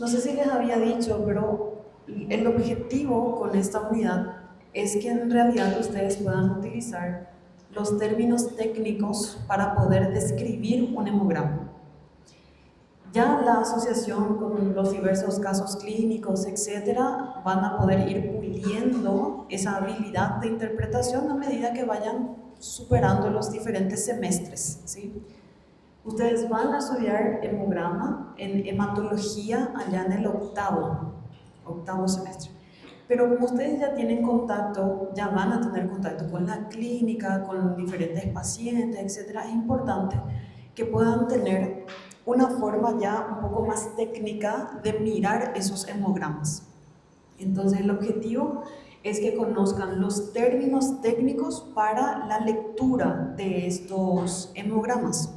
No sé si les había dicho, pero el objetivo con esta unidad es que en realidad ustedes puedan utilizar los términos técnicos para poder describir un hemograma. Ya la asociación con los diversos casos clínicos, etcétera, van a poder ir puliendo esa habilidad de interpretación a medida que vayan superando los diferentes semestres, ¿sí? Ustedes van a estudiar hemograma en hematología allá en el octavo semestre. Pero como ustedes ya tienen contacto, ya van a tener contacto con la clínica, con diferentes pacientes, etcétera, es importante que puedan tener una forma ya un poco más técnica de mirar esos hemogramas. Entonces el objetivo es que conozcan los términos técnicos para la lectura de estos hemogramas.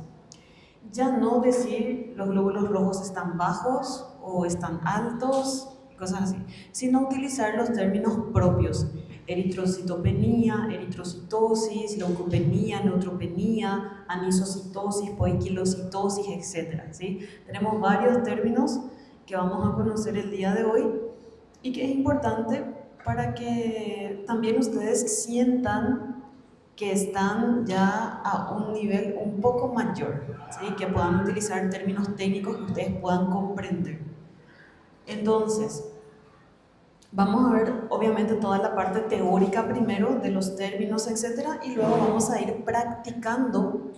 Ya no decir los glóbulos rojos están bajos o están altos, cosas así, sino utilizar los términos propios: eritrocitopenia, eritrocitosis, leucopenia, neutropenia, anisocitosis, poiquilocitosis, etc. ¿Sí? Tenemos varios términos que vamos a conocer el día de hoy y que es importante para que también ustedes sientan que están ya a un nivel un poco mayor, ¿sí? Que puedan utilizar términos técnicos que ustedes puedan comprender. Entonces, vamos a ver obviamente toda la parte teórica primero de los términos, etcétera, y luego vamos a ir practicando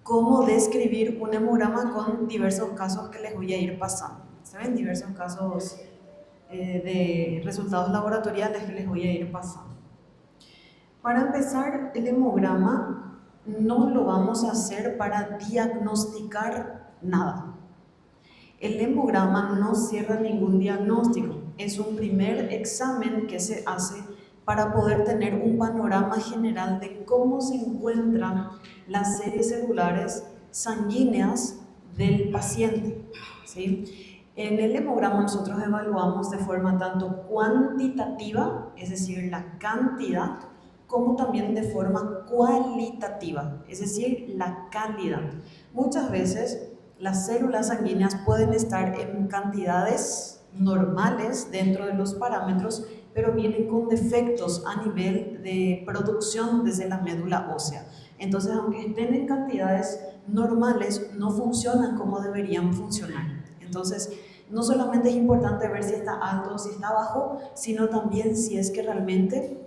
cómo describir un hemograma con diversos casos que les voy a ir pasando. ¿Saben? Diversos casos de resultados laboratoriales que les voy a ir pasando. Para empezar, el hemograma no lo vamos a hacer para diagnosticar nada. El hemograma no cierra ningún diagnóstico, es un primer examen que se hace para poder tener un panorama general de cómo se encuentran las series celulares sanguíneas del paciente, ¿sí? En el hemograma nosotros evaluamos de forma tanto cuantitativa, es decir, la cantidad, como también de forma cualitativa, es decir, la calidad. Muchas veces las células sanguíneas pueden estar en cantidades normales dentro de los parámetros, pero vienen con defectos a nivel de producción desde la médula ósea. Entonces, aunque estén en cantidades normales, no funcionan como deberían funcionar. Entonces, no solamente es importante ver si está alto o si está bajo, sino también si es que realmente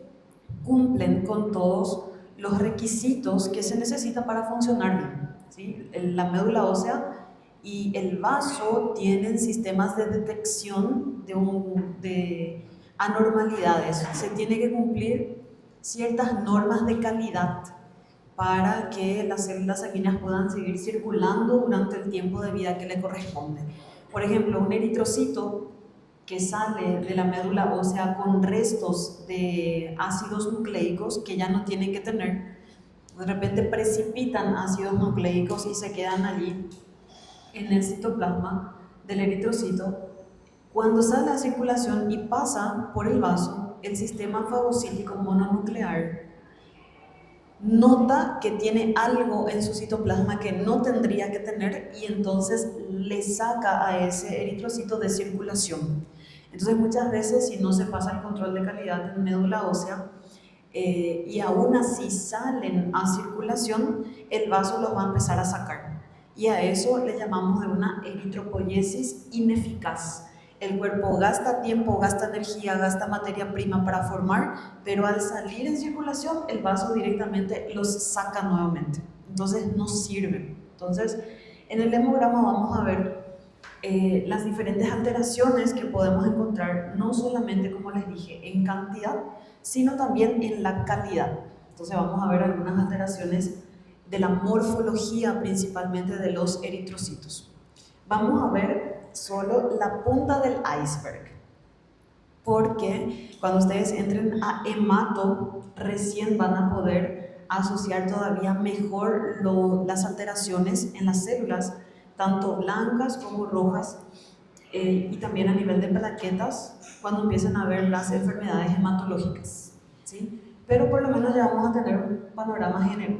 cumplen con todos los requisitos que se necesitan para funcionar bien, ¿sí? La médula ósea y el vaso tienen sistemas de detección de anormalidades. Se tiene que cumplir ciertas normas de calidad para que las células sanguíneas puedan seguir circulando durante el tiempo de vida que le corresponde. Por ejemplo, un eritrocito que sale de la médula ósea con restos de ácidos nucleicos que ya no tienen que tener, de repente precipitan ácidos nucleicos y se quedan allí en el citoplasma del eritrocito. Cuando sale a circulación y pasa por el vaso, el sistema fagocítico mononuclear nota que tiene algo en su citoplasma que no tendría que tener y entonces le saca a ese eritrocito de circulación. Entonces muchas veces, si no se pasa el control de calidad en médula ósea y aún así salen a circulación, el vaso los va a empezar a sacar, y a eso le llamamos de una eritropoiesis ineficaz. El cuerpo gasta tiempo, gasta energía, gasta materia prima para formar, pero al salir en circulación el vaso directamente los saca nuevamente, entonces no sirve. Entonces en el hemograma vamos a ver las diferentes alteraciones que podemos encontrar, no solamente, como les dije, en cantidad, sino también en la calidad. Entonces vamos a ver algunas alteraciones de la morfología, principalmente de los eritrocitos. Vamos a ver solo la punta del iceberg, porque cuando ustedes entren a hemato, recién van a poder asociar todavía mejor las alteraciones en las células, tanto blancas como rojas, y también a nivel de plaquetas, cuando empiezan a ver las enfermedades hematológicas, ¿sí? Pero por lo menos ya vamos a tener un panorama general.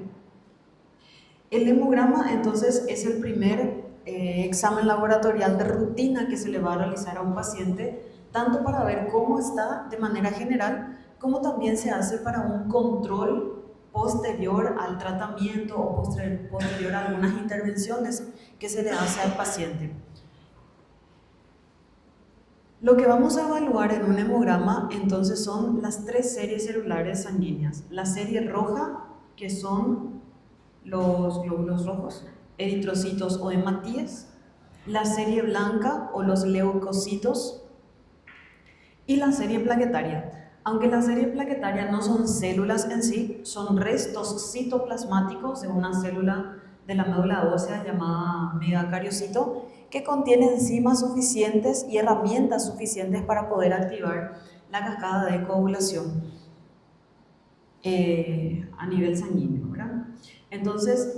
El hemograma entonces es el primer examen laboratorial de rutina que se le va a realizar a un paciente, tanto para ver cómo está de manera general, como también se hace para un control posterior al tratamiento o posterior a algunas intervenciones que se le hace al paciente. Lo que vamos a evaluar en un hemograma entonces son las 3 series celulares sanguíneas. La serie roja, que son los glóbulos rojos, eritrocitos o hematíes, la serie blanca o los leucocitos y la serie plaquetaria. Aunque la serie plaquetaria no son células en sí, son restos citoplasmáticos de una célula de la médula ósea llamada megacariocito, que contiene enzimas suficientes y herramientas suficientes para poder activar la cascada de coagulación a nivel sanguíneo, ¿verdad? Entonces,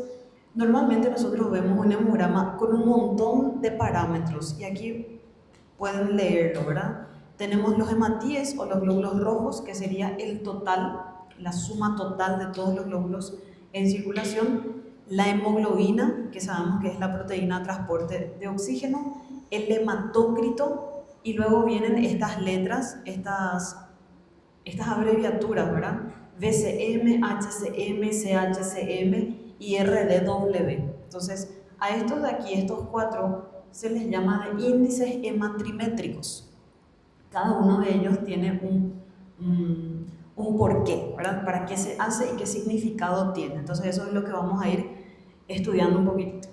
normalmente nosotros vemos un hemograma con un montón de parámetros y aquí pueden leerlo, ¿verdad? Tenemos los hematíes o los glóbulos rojos, que sería el total, la suma total de todos los glóbulos en circulación, la hemoglobina, que sabemos que es la proteína de transporte de oxígeno, el hematócrito, y luego vienen estas letras, estas abreviaturas, ¿verdad? VCM, HCM, CHCM y RDW. Entonces, a estos de aquí, estos 4, se les llama de índices hematrimétricos. Cada uno de ellos tiene un porqué, ¿verdad? Para qué se hace y qué significado tiene. Entonces eso es lo que vamos a ir estudiando un poquitito.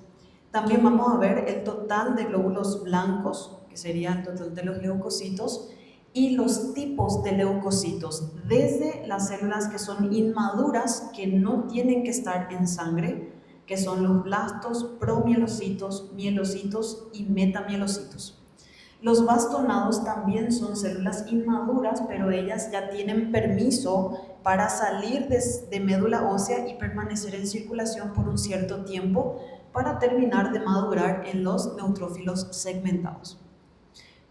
También vamos a ver el total de glóbulos blancos, que sería el total de los leucocitos, y los tipos de leucocitos, desde las células que son inmaduras, que no tienen que estar en sangre, que son los blastos, promielocitos, mielocitos y metamielocitos. Los bastonados también son células inmaduras, pero ellas ya tienen permiso para salir de médula ósea y permanecer en circulación por un cierto tiempo para terminar de madurar en los neutrófilos segmentados.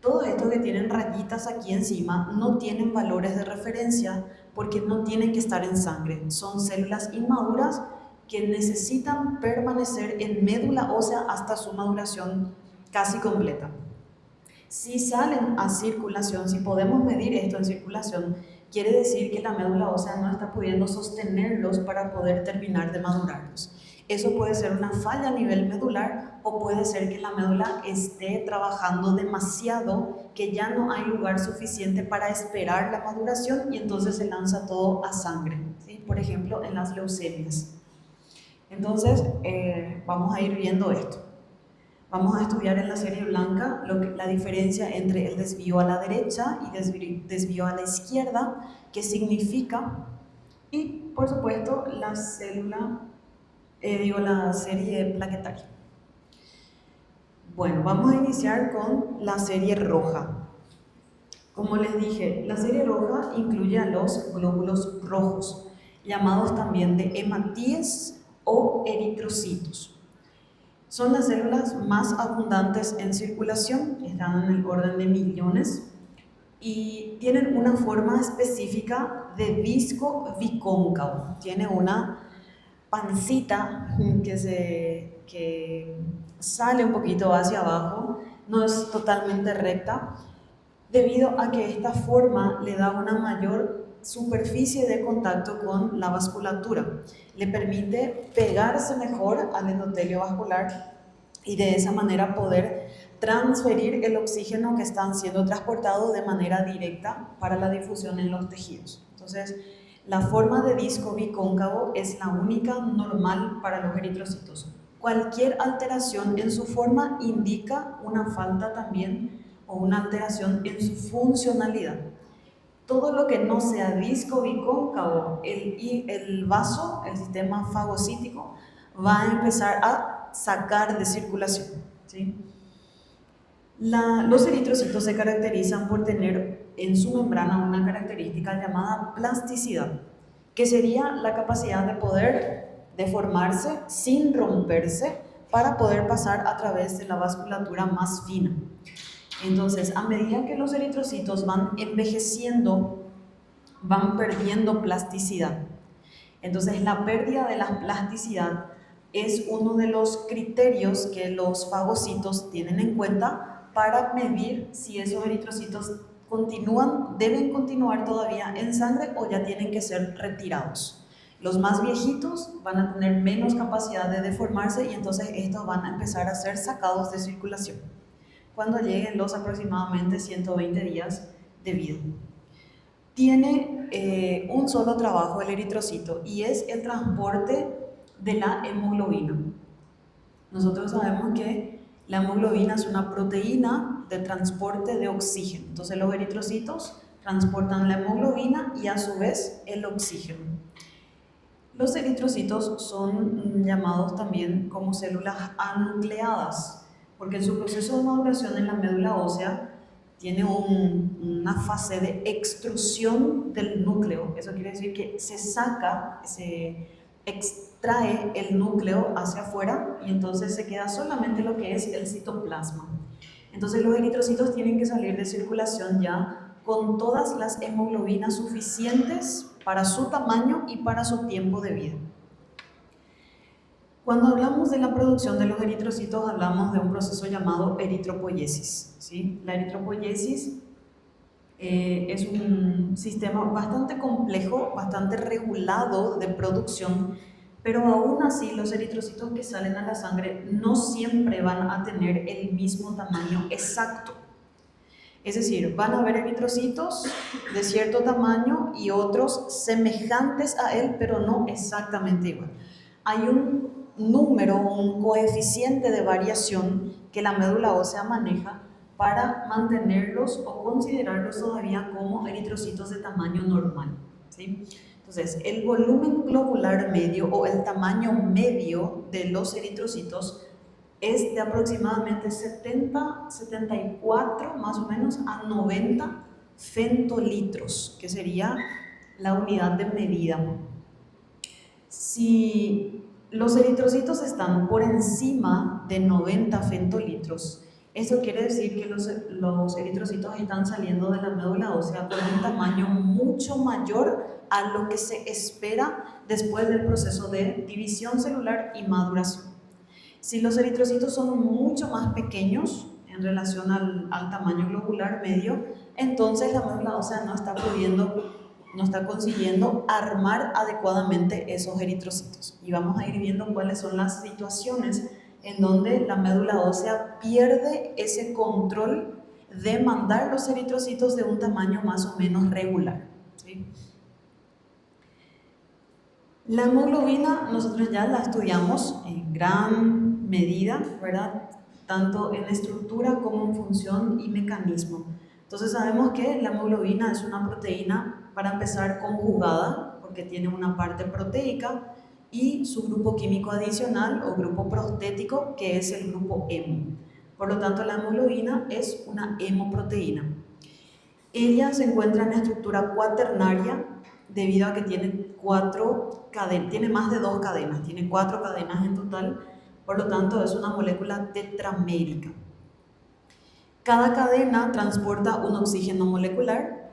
Todo esto que tienen rayitas aquí encima no tienen valores de referencia porque no tienen que estar en sangre. Son células inmaduras que necesitan permanecer en médula ósea hasta su maduración casi completa. Si salen a circulación, si podemos medir esto en circulación, quiere decir que la médula ósea no está pudiendo sostenerlos para poder terminar de madurarlos. Eso puede ser una falla a nivel medular o puede ser que la médula esté trabajando demasiado, que ya no hay lugar suficiente para esperar la maduración y entonces se lanza todo a sangre, ¿sí? Por ejemplo, en las leucemias. Entonces, vamos a ir viendo esto. Vamos a estudiar en la serie blanca la diferencia entre el desvío a la derecha y desvío a la izquierda, qué significa, y por supuesto la serie plaquetaria. Bueno, vamos a iniciar con la serie roja. Como les dije, la serie roja incluye a los glóbulos rojos, llamados también de hematíes o eritrocitos. Son las células más abundantes en circulación, están en el orden de millones y tienen una forma específica de disco bicóncavo. Tiene una pancita que sale un poquito hacia abajo, no es totalmente recta, debido a que esta forma le da una mayor superficie de contacto con la vasculatura, le permite pegarse mejor al endotelio vascular y de esa manera poder transferir el oxígeno que están siendo transportado de manera directa para la difusión en los tejidos. Entonces, la forma de disco bicóncavo es la única normal para los eritrocitos. Cualquier alteración en su forma indica una falta también o una alteración en su funcionalidad. Todo lo que no sea disco bicóncavo, el vaso, el sistema fagocítico, va a empezar a sacar de circulación, ¿sí? Los eritrocitos se caracterizan por tener en su membrana una característica llamada plasticidad, que sería la capacidad de poder deformarse sin romperse para poder pasar a través de la vasculatura más fina. Entonces, a medida que los eritrocitos van envejeciendo, van perdiendo plasticidad. Entonces, la pérdida de la plasticidad es uno de los criterios que los fagocitos tienen en cuenta para medir si esos eritrocitos deben continuar todavía en sangre o ya tienen que ser retirados. Los más viejitos van a tener menos capacidad de deformarse y entonces estos van a empezar a ser sacados de circulación cuando lleguen los aproximadamente 120 días de vida. Tiene un solo trabajo el eritrocito y es el transporte de la hemoglobina. Nosotros sabemos que la hemoglobina es una proteína de transporte de oxígeno. Entonces los eritrocitos transportan la hemoglobina y a su vez el oxígeno. Los eritrocitos son llamados también como células anucleadas, porque en su proceso de maduración en la médula ósea tiene una fase de extrusión del núcleo. Eso quiere decir que se extrae el núcleo hacia afuera y entonces se queda solamente lo que es el citoplasma. Entonces los eritrocitos tienen que salir de circulación ya con todas las hemoglobinas suficientes para su tamaño y para su tiempo de vida. Cuando hablamos de la producción de los eritrocitos, hablamos de un proceso llamado eritropoiesis, ¿sí? La eritropoiesis es un sistema bastante complejo, bastante regulado de producción, pero aún así los eritrocitos que salen a la sangre no siempre van a tener el mismo tamaño exacto. Es decir, van a haber eritrocitos de cierto tamaño y otros semejantes a él, pero no exactamente igual. Hay un número, un coeficiente de variación que la médula ósea maneja para mantenerlos o considerarlos todavía como eritrocitos de tamaño normal, ¿sí? Entonces, el volumen globular medio o el tamaño medio de los eritrocitos es de aproximadamente 74 más o menos a 90 femtolitros, que sería la unidad de medida. Si los eritrocitos están por encima de 90 femtolitros, eso quiere decir que los eritrocitos están saliendo de la médula ósea con un tamaño mucho mayor a lo que se espera después del proceso de división celular y maduración. Si los eritrocitos son mucho más pequeños en relación al tamaño globular medio, entonces la médula ósea no está consiguiendo armar adecuadamente esos eritrocitos. Y vamos a ir viendo cuáles son las situaciones en donde la médula ósea pierde ese control de mandar los eritrocitos de un tamaño más o menos regular, ¿sí? La hemoglobina nosotros ya la estudiamos en gran medida, ¿verdad? Tanto en estructura como en función y mecanismo. Entonces sabemos que la hemoglobina es una proteína, para empezar, conjugada, porque tiene una parte proteica y su grupo químico adicional o grupo prostético, que es el grupo hemo. Por lo tanto, la hemoglobina es una hemoproteína. Ella se encuentra en estructura cuaternaria debido a que tiene tiene más de 2 cadenas, tiene 4 cadenas en total, por lo tanto es una molécula tetramérica. Cada cadena transporta un oxígeno molecular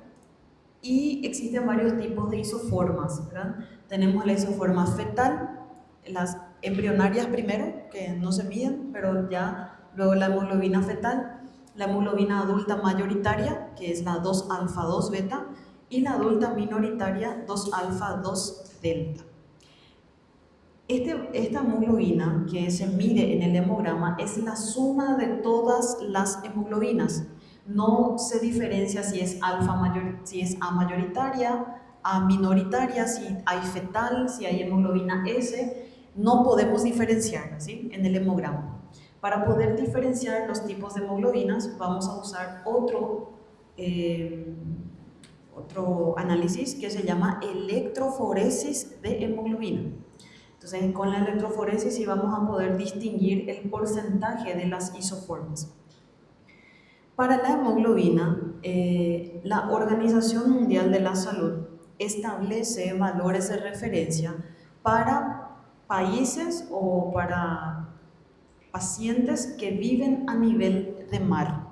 y existen varios tipos de isoformas, ¿verdad? Tenemos la isoforma fetal, las embrionarias primero, que no se miden, pero ya luego la hemoglobina fetal, la hemoglobina adulta mayoritaria, que es la 2-alfa-2-beta, y la adulta minoritaria 2-alfa-2-delta. Esta hemoglobina que se mide en el hemograma es la suma de todas las hemoglobinas. No se diferencia si es A mayoritaria, A minoritaria, si hay fetal, si hay hemoglobina S. No podemos diferenciarla, ¿sí?, en el hemograma. Para poder diferenciar los tipos de hemoglobinas vamos a usar otro análisis que se llama electroforesis de hemoglobina. Entonces, con la electroforesis sí vamos a poder distinguir el porcentaje de las isoformas. Para la hemoglobina, la Organización Mundial de la Salud establece valores de referencia para países o para pacientes que viven a nivel de mar,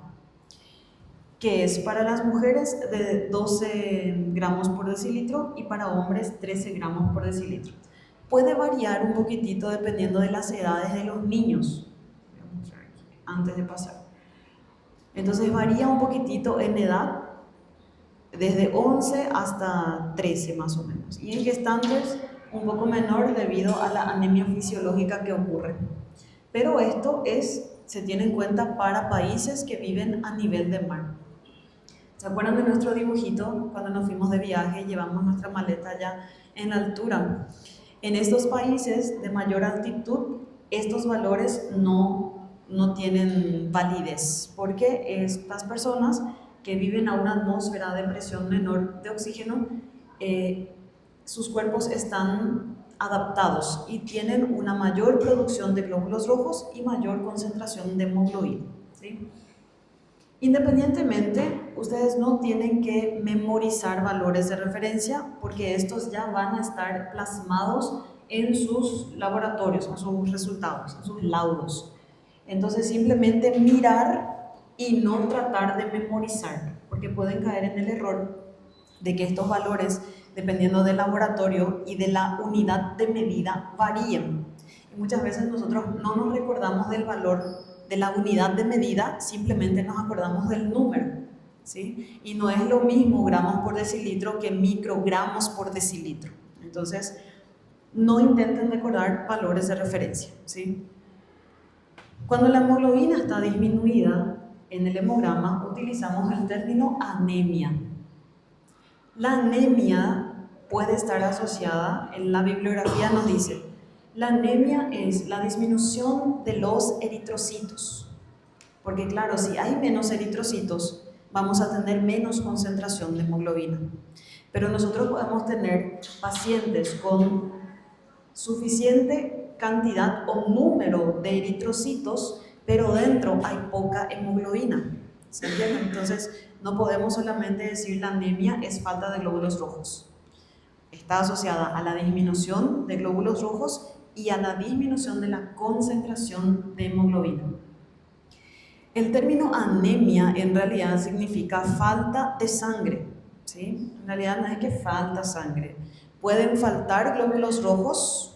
que es para las mujeres de 12 gramos por decilitro y para hombres 13 gramos por decilitro. puede variar un poquitito dependiendo de las edades de los niños. Voy a mostrar aquí, antes de pasar. Entonces varía un poquitito en edad, desde 11 hasta 13 más o menos. Y en gestantes un poco menor debido a la anemia fisiológica que ocurre. Pero esto se tiene en cuenta para países que viven a nivel de mar. ¿Se acuerdan de nuestro dibujito cuando nos fuimos de viaje y llevamos nuestra maleta ya en altura? En estos países de mayor altitud, estos valores no tienen validez, porque estas personas que viven a una atmósfera de presión menor de oxígeno, sus cuerpos están adaptados y tienen una mayor producción de glóbulos rojos y mayor concentración de hemoglobina, ¿sí? Independientemente, ustedes no tienen que memorizar valores de referencia porque estos ya van a estar plasmados en sus laboratorios, en sus resultados, en sus laudos. Entonces simplemente mirar y no tratar de memorizar, porque pueden caer en el error de que estos valores, dependiendo del laboratorio y de la unidad de medida, varían. Y muchas veces nosotros no nos recordamos del valor de la unidad de medida, simplemente nos acordamos del número, ¿sí? Y no es lo mismo gramos por decilitro que microgramos por decilitro. Entonces, no intenten recordar valores de referencia, ¿sí? Cuando la hemoglobina está disminuida en el hemograma, utilizamos el término anemia. La anemia puede estar asociada, en la bibliografía nos dice, la anemia es la disminución de los eritrocitos, porque claro, si hay menos eritrocitos, vamos a tener menos concentración de hemoglobina. Pero nosotros podemos tener pacientes con suficiente cantidad o número de eritrocitos, pero dentro hay poca hemoglobina. ¿Se entiende? Entonces, no podemos solamente decir la anemia es falta de glóbulos rojos. Está asociada a la disminución de glóbulos rojos y a la disminución de la concentración de hemoglobina. El término anemia en realidad significa falta de sangre, ¿sí? En realidad no es que falta sangre. Pueden faltar glóbulos rojos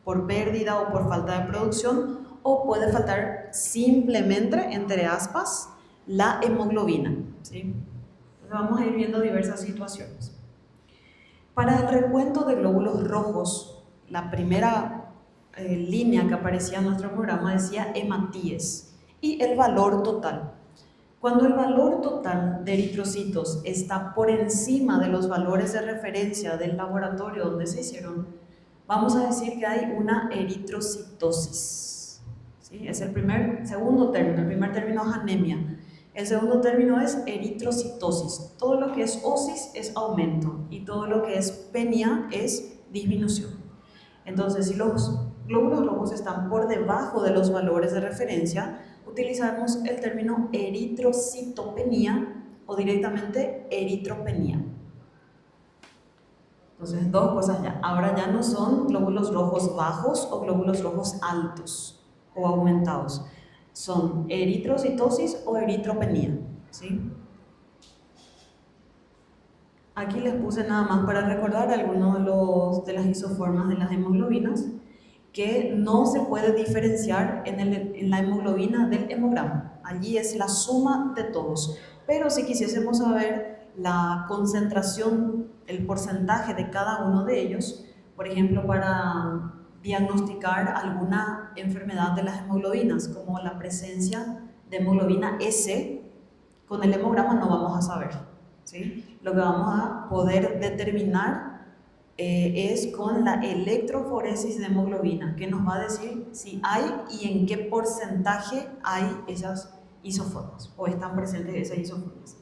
por pérdida o por falta de producción, o puede faltar simplemente, entre aspas, la hemoglobina, ¿sí? Entonces vamos a ir viendo diversas situaciones. Para el recuento de glóbulos rojos, la primera línea que aparecía en nuestro programa decía hematíes y el valor total. Cuando el valor total de eritrocitos está por encima de los valores de referencia del laboratorio donde se hicieron, vamos a decir que hay una eritrocitosis, ¿sí? Es el segundo término. El primer término es anemia. El segundo término es eritrocitosis. Todo lo que es osis es aumento y todo lo que es penia es disminución. Entonces, si los glóbulos rojos están por debajo de los valores de referencia, utilizamos el término eritrocitopenia o directamente eritropenia. Entonces, dos cosas ya. Ahora ya no son glóbulos rojos bajos o glóbulos rojos altos o aumentados. Son eritrocitosis o eritropenia, ¿sí? Aquí les puse nada más para recordar algunos de las isoformas de las hemoglobinas que no se puede diferenciar en la hemoglobina del hemograma. Allí es la suma de todos. Pero si quisiésemos saber la concentración, el porcentaje de cada uno de ellos, por ejemplo, para diagnosticar alguna enfermedad de las hemoglobinas, como la presencia de hemoglobina S, con el hemograma no vamos a saber, ¿sí? Lo que vamos a poder determinar es con la electroforesis de hemoglobina, que nos va a decir si hay y en qué porcentaje hay esas isoformas o están presentes esas isoformas.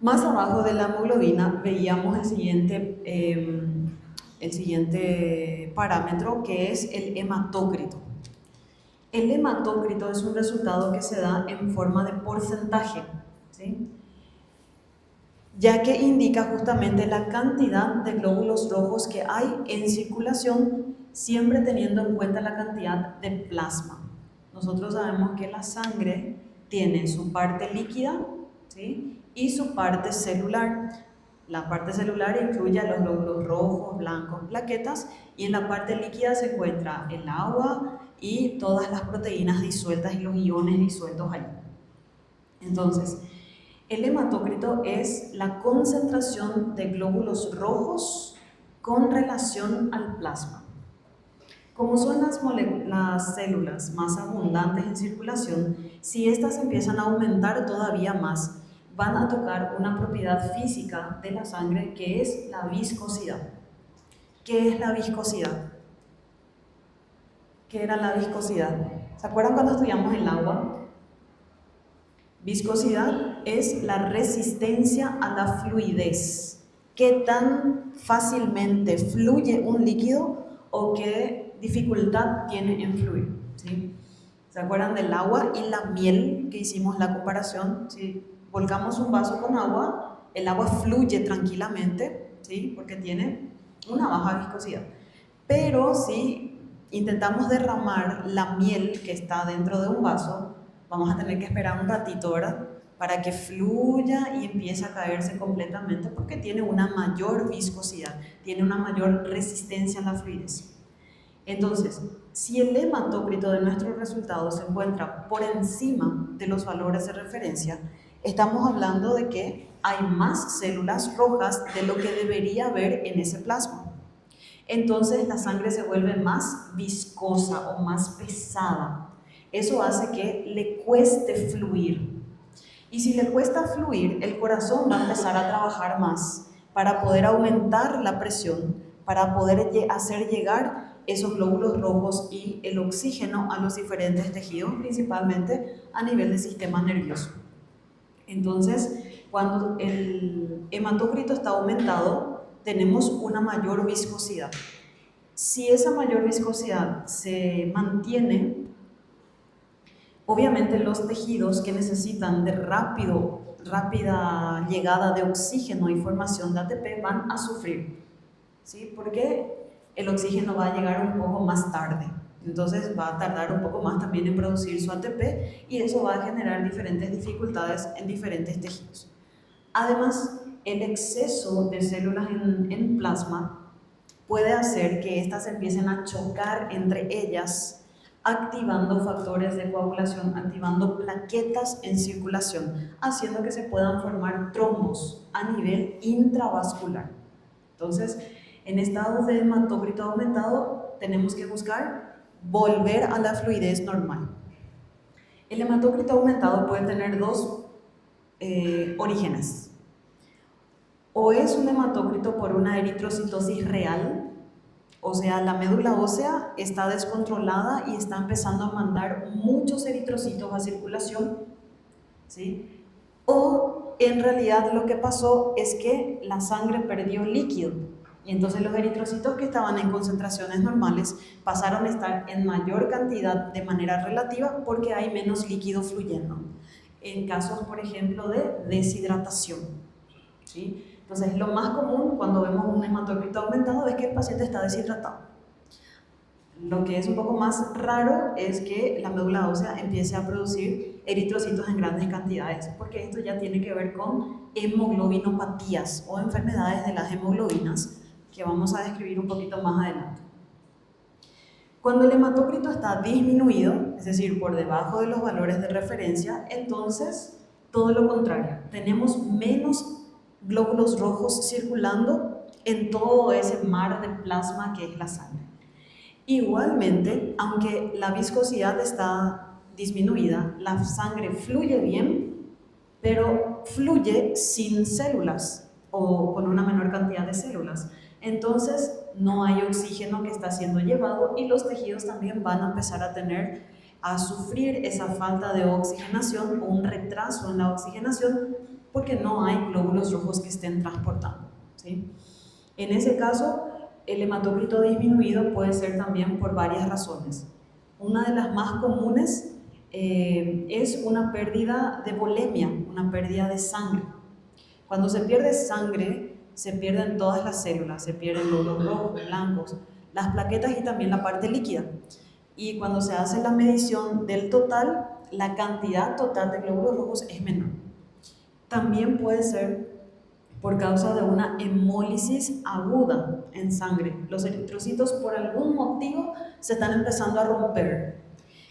Más abajo de la hemoglobina veíamos el siguiente parámetro, que es el hematócrito. El hematócrito es un resultado que se da en forma de porcentaje, ¿sí? Ya que indica justamente la cantidad de glóbulos rojos que hay en circulación, siempre teniendo en cuenta la cantidad de plasma. Nosotros sabemos que la sangre tiene su parte líquida, ¿sí? Y su parte celular. La parte celular incluye a los glóbulos rojos, blancos, plaquetas, y en la parte líquida se encuentra el agua y todas las proteínas disueltas y los iones disueltos allí. Entonces, el hematócrito es la concentración de glóbulos rojos con relación al plasma. Como son las células más abundantes en circulación, si estas empiezan a aumentar todavía más, van a tocar una propiedad física de la sangre que es la viscosidad. ¿Qué es la viscosidad? ¿Qué era la viscosidad? ¿Se acuerdan cuando estudiamos el agua? Viscosidad es la resistencia a la fluidez. ¿Qué tan fácilmente fluye un líquido o qué dificultad tiene en fluir? ¿Sí? ¿Se acuerdan del agua y la miel que hicimos la comparación? Si volcamos un vaso con agua, el agua fluye tranquilamente, ¿sí? Porque tiene una baja viscosidad. Pero si intentamos derramar la miel que está dentro de un vaso, vamos a tener que esperar un ratito, ¿verdad? Para que fluya y empiece a caerse completamente porque tiene una mayor viscosidad, tiene una mayor resistencia a la fluidez. Entonces, si el hematócrito de nuestro resultado se encuentra por encima de los valores de referencia, estamos hablando de que hay más células rojas de lo que debería haber en ese plasma. Entonces la sangre se vuelve más viscosa o más pesada. Eso hace que le cueste fluir. Y si le cuesta fluir, el corazón va a empezar a trabajar más para poder aumentar la presión, para poder hacer llegar esos glóbulos rojos y el oxígeno a los diferentes tejidos, principalmente a nivel del sistema nervioso. Entonces, cuando el hematócrito está aumentado, tenemos una mayor viscosidad. Si esa mayor viscosidad se mantiene, obviamente los tejidos que necesitan de rápida llegada de oxígeno y formación de ATP van a sufrir, ¿sí? Porque el oxígeno va a llegar un poco más tarde, entonces va a tardar un poco más también en producir su ATP y eso va a generar diferentes dificultades en diferentes tejidos. Además, el exceso de células en plasma puede hacer que éstas empiecen a chocar entre ellas, activando factores de coagulación, activando plaquetas en circulación, haciendo que se puedan formar trombos a nivel intravascular. Entonces, en estados de hematócrito aumentado, tenemos que buscar volver a la fluidez normal. El hematócrito aumentado puede tener dos orígenes. O es un hematócrito por una eritrocitosis real, o sea, la médula ósea está descontrolada y está empezando a mandar muchos eritrocitos a circulación, ¿sí? O en realidad lo que pasó es que la sangre perdió líquido y entonces los eritrocitos que estaban en concentraciones normales pasaron a estar en mayor cantidad de manera relativa porque hay menos líquido fluyendo, en casos, por ejemplo, de deshidratación, ¿sí? Entonces, lo más común cuando vemos un hematócrito aumentado es que el paciente está deshidratado. Lo que es un poco más raro es que la médula ósea empiece a producir eritrocitos en grandes cantidades, porque esto ya tiene que ver con hemoglobinopatías o enfermedades de las hemoglobinas, que vamos a describir un poquito más adelante. Cuando el hematócrito está disminuido, es decir, por debajo de los valores de referencia, entonces todo lo contrario, tenemos menos glóbulos rojos circulando en todo ese mar de plasma que es la sangre. Igualmente, aunque la viscosidad está disminuida, la sangre fluye bien, pero fluye sin células o con una menor cantidad de células. Entonces, no hay oxígeno que está siendo llevado y los tejidos también van a empezar a sufrir esa falta de oxigenación o un retraso en la oxigenación porque no hay glóbulos rojos que estén transportando, ¿sí? En ese caso, el hematócrito disminuido puede ser también por varias razones. Una de las más comunes es una pérdida de volemia, una pérdida de sangre. Cuando se pierde sangre, se pierden todas las células, se pierden glóbulos rojos, blancos, las plaquetas y también la parte líquida. Y cuando se hace la medición del total, la cantidad total de glóbulos rojos es menor. También puede ser por causa de una hemólisis aguda en sangre. Los eritrocitos por algún motivo se están empezando a romper.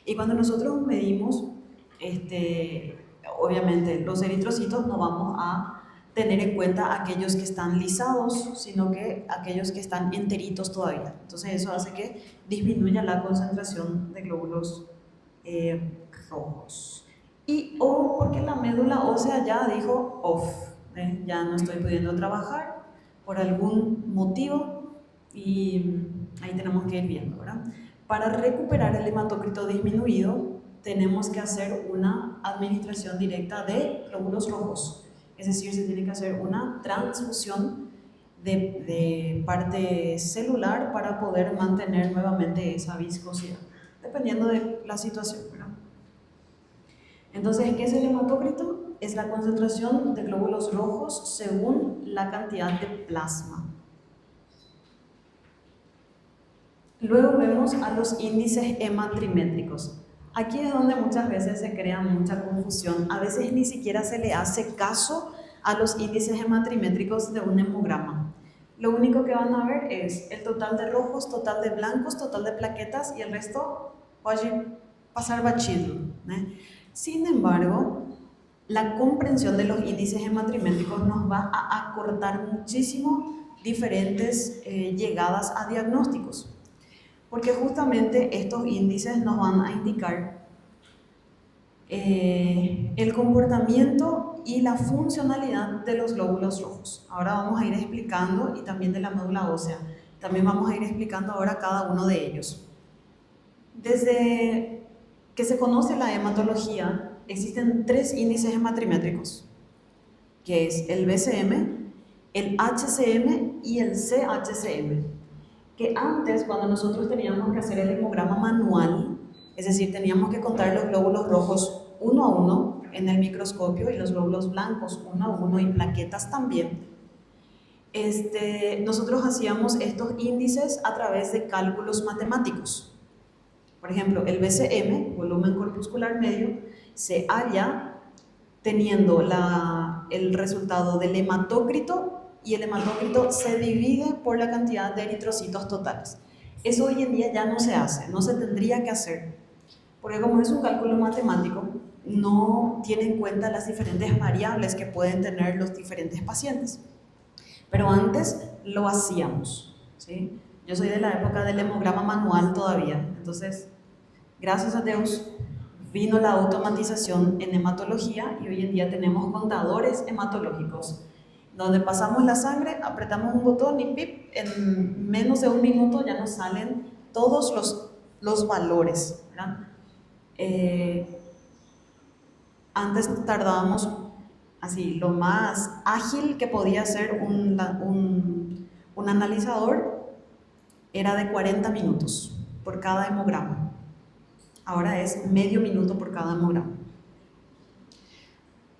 Y cuando nosotros medimos, obviamente los eritrocitos no vamos a tener en cuenta aquellos que están lisados, sino que aquellos que están enteritos todavía. Entonces eso hace que disminuya la concentración de glóbulos rojos. O porque la médula ósea ya dijo off, ya no estoy pudiendo trabajar por algún motivo y ahí tenemos que ir viendo, ¿verdad? Para recuperar el hematócrito disminuido tenemos que hacer una administración directa de glóbulos rojos, es decir, se tiene que hacer una transfusión de parte celular para poder mantener nuevamente esa viscosidad, dependiendo de la situación, ¿verdad? Entonces, ¿qué es el hematócrito? Es la concentración de glóbulos rojos según la cantidad de plasma. Luego vemos a los índices hematrimétricos. Aquí es donde muchas veces se crea mucha confusión. A veces ni siquiera se le hace caso a los índices hematrimétricos de un hemograma. Lo único que van a ver es el total de rojos, total de blancos, total de plaquetas y el resto puede pasar batido, ¿no? Sin embargo, la comprensión de los índices hematrimétricos nos va a acortar muchísimo diferentes llegadas a diagnósticos, porque justamente estos índices nos van a indicar el comportamiento y la funcionalidad de los glóbulos rojos. Ahora vamos a ir explicando, y también de la médula ósea, también vamos a ir explicando ahora cada uno de ellos. Desde que se conoce la hematología, existen 3 índices hematrimétricos, que es el BCM, el HCM y el CHCM, que antes, cuando nosotros teníamos que hacer el hemograma manual, es decir, teníamos que contar los glóbulos rojos uno a uno en el microscopio y los glóbulos blancos uno a uno y plaquetas también, nosotros hacíamos estos índices a través de cálculos matemáticos. Por ejemplo, el BCM, volumen corpuscular medio, se halla teniendo el resultado del hematócrito y el hematócrito se divide por la cantidad de eritrocitos totales. Eso hoy en día ya no se hace, no se tendría que hacer, porque como es un cálculo matemático, no tiene en cuenta las diferentes variables que pueden tener los diferentes pacientes. Pero antes lo hacíamos, ¿sí? Yo soy de la época del hemograma manual todavía, entonces, gracias a Dios, vino la automatización en hematología y hoy en día tenemos contadores hematológicos, donde pasamos la sangre, apretamos un botón y ¡pip! En menos de un minuto ya nos salen todos los valores, ¿verdad? Antes tardábamos así, lo más ágil que podía ser un analizador era de 40 minutos por cada hemograma. Ahora es medio minuto por cada hemograma.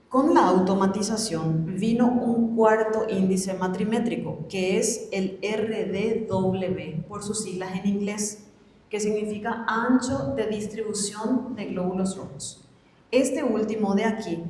Con la automatización vino un cuarto índice hematrimétrico, que es el RDW, por sus siglas en inglés, que significa ancho de distribución de glóbulos rojos. Este último de aquí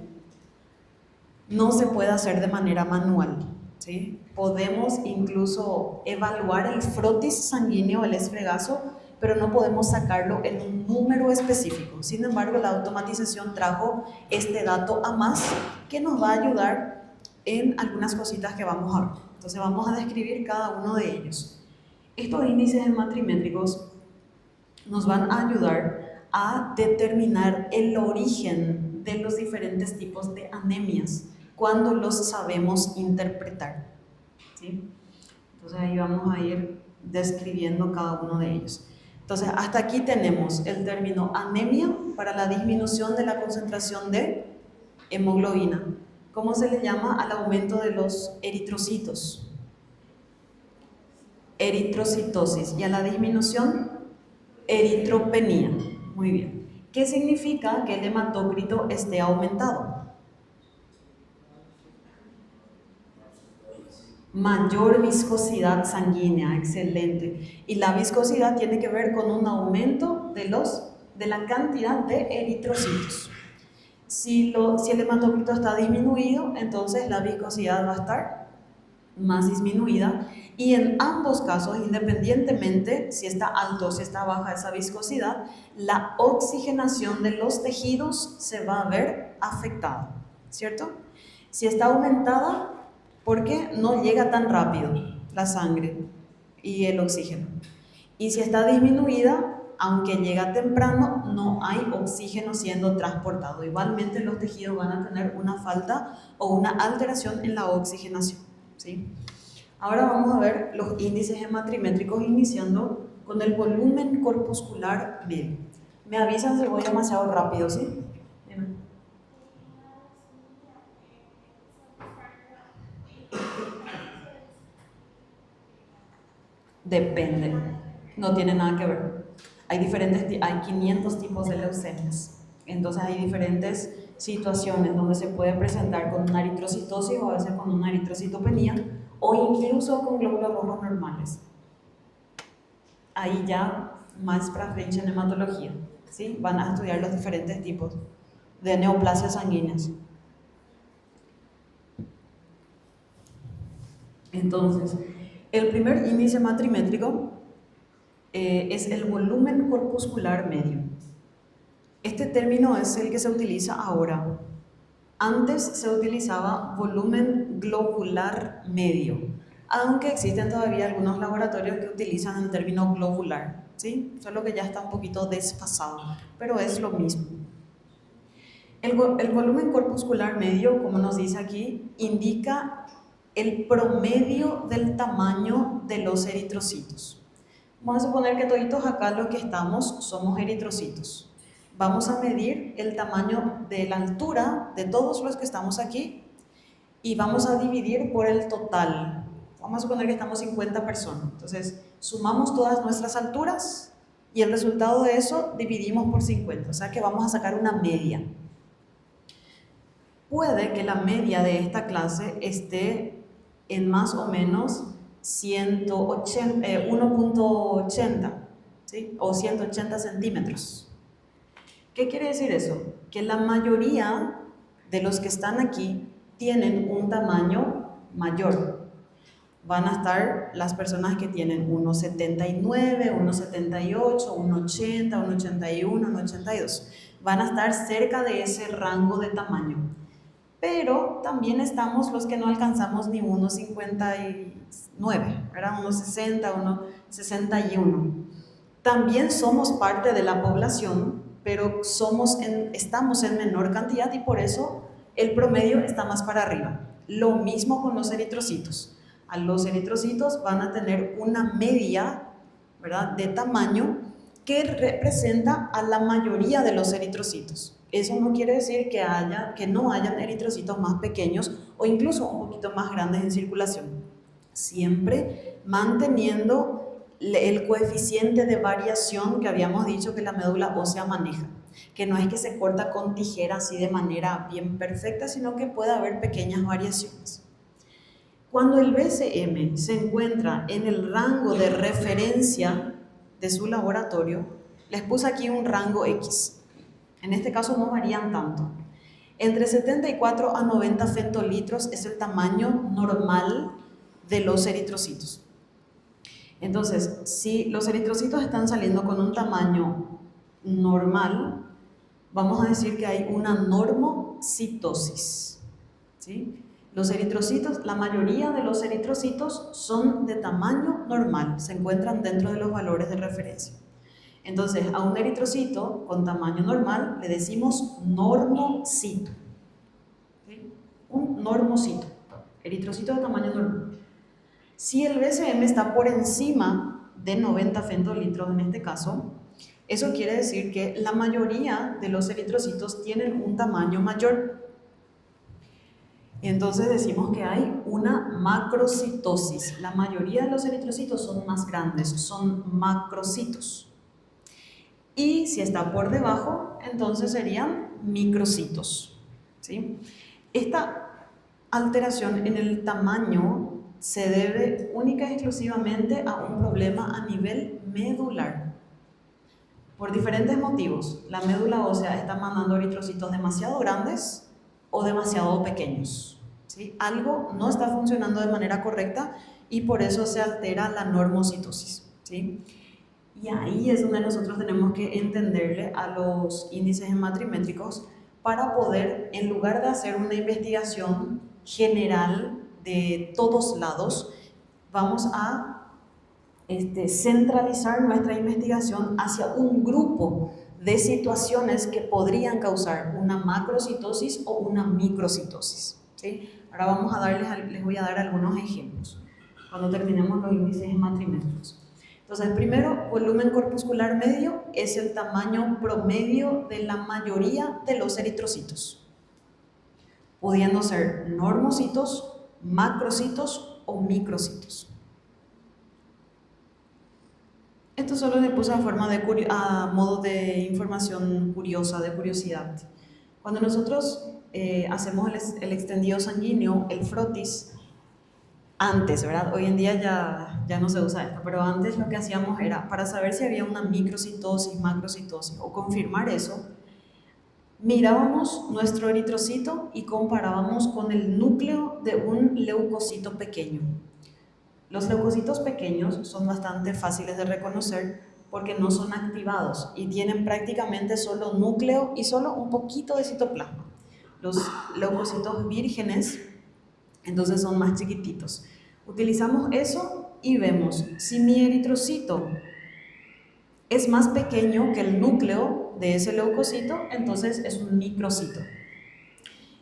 no se puede hacer de manera manual, ¿sí? Podemos incluso evaluar el frotis sanguíneo, el esfregazo, pero no podemos sacarlo en un número específico. Sin embargo, la automatización trajo este dato a más que nos va a ayudar en algunas cositas que vamos a ver. Entonces vamos a describir cada uno de ellos. Estos índices hematrimétricos nos van a ayudar a determinar el origen de los diferentes tipos de anemias cuando los sabemos interpretar, ¿sí? Entonces ahí vamos a ir describiendo cada uno de ellos. Entonces hasta aquí tenemos el término anemia para la disminución de la concentración de hemoglobina. ¿Cómo se le llama al aumento de los eritrocitos? Eritrocitosis. Y a la disminución, eritropenia. Muy bien. ¿Qué significa que el hematócrito esté aumentado? Mayor viscosidad sanguínea, excelente. Y la viscosidad tiene que ver con un aumento de la cantidad de eritrocitos. Si el hematócrito está disminuido, entonces la viscosidad va a estar más disminuida, y en ambos casos, independientemente si está alto o si está baja esa viscosidad, la oxigenación de los tejidos se va a ver afectada, ¿cierto? Si está aumentada, porque no llega tan rápido la sangre y el oxígeno. Y si está disminuida, aunque llega temprano, no hay oxígeno siendo transportado. Igualmente los tejidos van a tener una falta o una alteración en la oxigenación, ¿sí? Ahora vamos a ver los índices hematrimétricos iniciando con el volumen corpuscular medio. Me avisan si voy demasiado rápido, ¿sí? Depende, no tiene nada que ver. Hay 500 tipos de leucemias, entonces hay diferentes situaciones donde se puede presentar con una eritrocitosis o a veces con una eritrocitopenia o incluso con glóbulos rojos normales. Ahí ya más para frente en hematología, ¿sí? Van a estudiar los diferentes tipos de neoplasias sanguíneas. Entonces, el primer índice matrimétrico es el volumen corpuscular medio. Este término es el que se utiliza ahora. Antes se utilizaba volumen globular medio, aunque existen todavía algunos laboratorios que utilizan el término globular, ¿sí? Solo que ya está un poquito desfasado, pero es lo mismo. El volumen corpuscular medio, como nos dice aquí, indica el promedio del tamaño de los eritrocitos. Vamos a suponer que toditos acá los que estamos somos eritrocitos. Vamos a medir el tamaño de la altura de todos los que estamos aquí y vamos a dividir por el total. Vamos a suponer que estamos 50 personas. Entonces, sumamos todas nuestras alturas y el resultado de eso dividimos por 50. O sea que vamos a sacar una media. Puede que la media de esta clase esté en más o menos 1.80, ¿sí? O 180 centímetros. ¿Qué quiere decir eso? Que la mayoría de los que están aquí tienen un tamaño mayor. Van a estar las personas que tienen 1.79, 1.78, 1.80, 1.81, 1.82. Van a estar cerca de ese rango de tamaño. Pero también estamos los que no alcanzamos ni 1.59, ¿verdad? 1.60, 1.61. También somos parte de la población, pero estamos en menor cantidad y por eso el promedio está más para arriba. Lo mismo con los eritrocitos. A los eritrocitos van a tener una media, ¿verdad?, de tamaño que representa a la mayoría de los eritrocitos. Eso no quiere decir que no hayan eritrocitos más pequeños o incluso un poquito más grandes en circulación. Siempre manteniendo el coeficiente de variación que habíamos dicho que la médula ósea maneja, que no es que se corta con tijera así de manera bien perfecta, sino que puede haber pequeñas variaciones. Cuando el BCM se encuentra en el rango de referencia de su laboratorio, les puse aquí un rango X. En este caso no varían tanto. Entre 74 a 90 femtolitros es el tamaño normal de los eritrocitos. Entonces, si los eritrocitos están saliendo con un tamaño normal, vamos a decir que hay una normocitosis, ¿sí? Los eritrocitos, la mayoría de los eritrocitos son de tamaño normal, se encuentran dentro de los valores de referencia. Entonces, a un eritrocito con tamaño normal le decimos normocito, ¿sí? Un normocito, eritrocito de tamaño normal. Si el BCM está por encima de 90 femtolitros en este caso, eso quiere decir que la mayoría de los eritrocitos tienen un tamaño mayor. Entonces decimos que hay una macrocitosis. La mayoría de los eritrocitos son más grandes, son macrocitos. Y si está por debajo, entonces serían microcitos, ¿sí? Esta alteración en el tamaño se debe única y exclusivamente a un problema a nivel medular. Por diferentes motivos, la médula ósea está mandando eritrocitos demasiado grandes o demasiado pequeños, ¿sí? Algo no está funcionando de manera correcta y por eso se altera la normocitosis, ¿sí? Y ahí es donde nosotros tenemos que entenderle a los índices hematrimétricos para poder, en lugar de hacer una investigación general de todos lados, vamos a centralizar nuestra investigación hacia un grupo de situaciones que podrían causar una macrocitosis o una microcitosis, ¿sí? Ahora vamos a les voy a dar algunos ejemplos cuando terminemos los índices hematrimétricos. Entonces, primero, volumen corpuscular medio es el tamaño promedio de la mayoría de los eritrocitos, pudiendo ser normocitos, macrocitos o microcitos. Esto solo le puse a modo de información curiosa, de curiosidad. Cuando nosotros hacemos el extendido sanguíneo, el frotis, antes, ¿verdad? Hoy en día ya no se usa esto, pero antes lo que hacíamos era, para saber si había una microcitosis, macrocitosis o confirmar eso, mirábamos nuestro eritrocito y comparábamos con el núcleo de un leucocito pequeño. Los leucocitos pequeños son bastante fáciles de reconocer porque no son activados y tienen prácticamente solo núcleo y solo un poquito de citoplasma. Los leucocitos vírgenes, entonces, son más chiquititos. Utilizamos eso y vemos si mi eritrocito es más pequeño que el núcleo de ese leucocito, entonces es un microcito.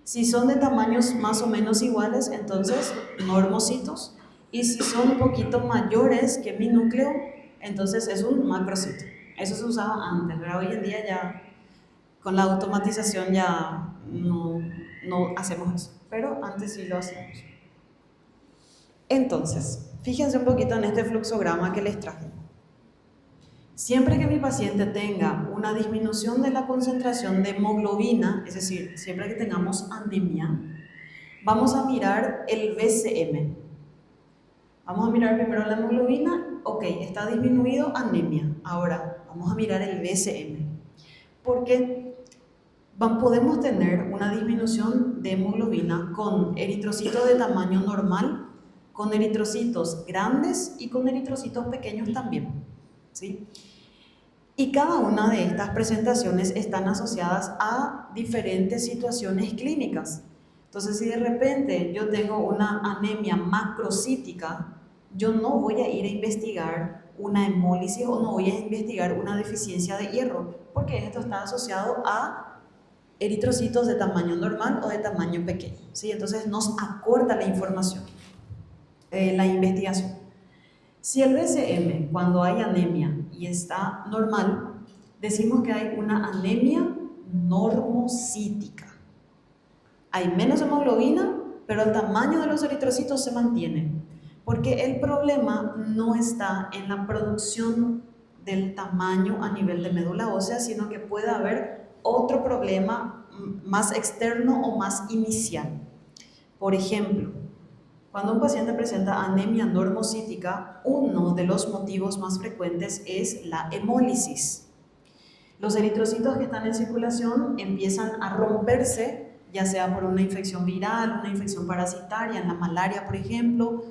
Si son de tamaños más o menos iguales, entonces normocitos. Y si son un poquito mayores que mi núcleo, entonces es un macrocito. Eso se usaba antes, pero hoy en día ya con la automatización ya no hacemos eso, pero antes sí lo hacíamos. Entonces, fíjense un poquito en este fluxograma que les traje. Siempre que mi paciente tenga una disminución de la concentración de hemoglobina, es decir, siempre que tengamos anemia, vamos a mirar el BCM. Vamos a mirar primero la hemoglobina, ok, está disminuido, anemia. Ahora, vamos a mirar el BCM, porque podemos tener una disminución de hemoglobina con eritrocitos de tamaño normal, con eritrocitos grandes y con eritrocitos pequeños también, ¿sí? Y cada una de estas presentaciones están asociadas a diferentes situaciones clínicas. Entonces, si de repente yo tengo una anemia macrocítica, yo no voy a ir a investigar una hemólisis o no voy a investigar una deficiencia de hierro, porque esto está asociado a eritrocitos de tamaño normal o de tamaño pequeño, ¿sí? Entonces nos acorta la información, la investigación. Si el BCM, cuando hay anemia y está normal, decimos que hay una anemia normocítica. Hay menos hemoglobina, pero el tamaño de los eritrocitos se mantiene, porque el problema no está en la producción del tamaño a nivel de médula ósea, sino que puede haber otro problema más externo o más inicial. Por ejemplo, cuando un paciente presenta anemia normocítica, uno de los motivos más frecuentes es la hemólisis. Los eritrocitos que están en circulación empiezan a romperse, ya sea por una infección viral, una infección parasitaria, en la malaria, por ejemplo,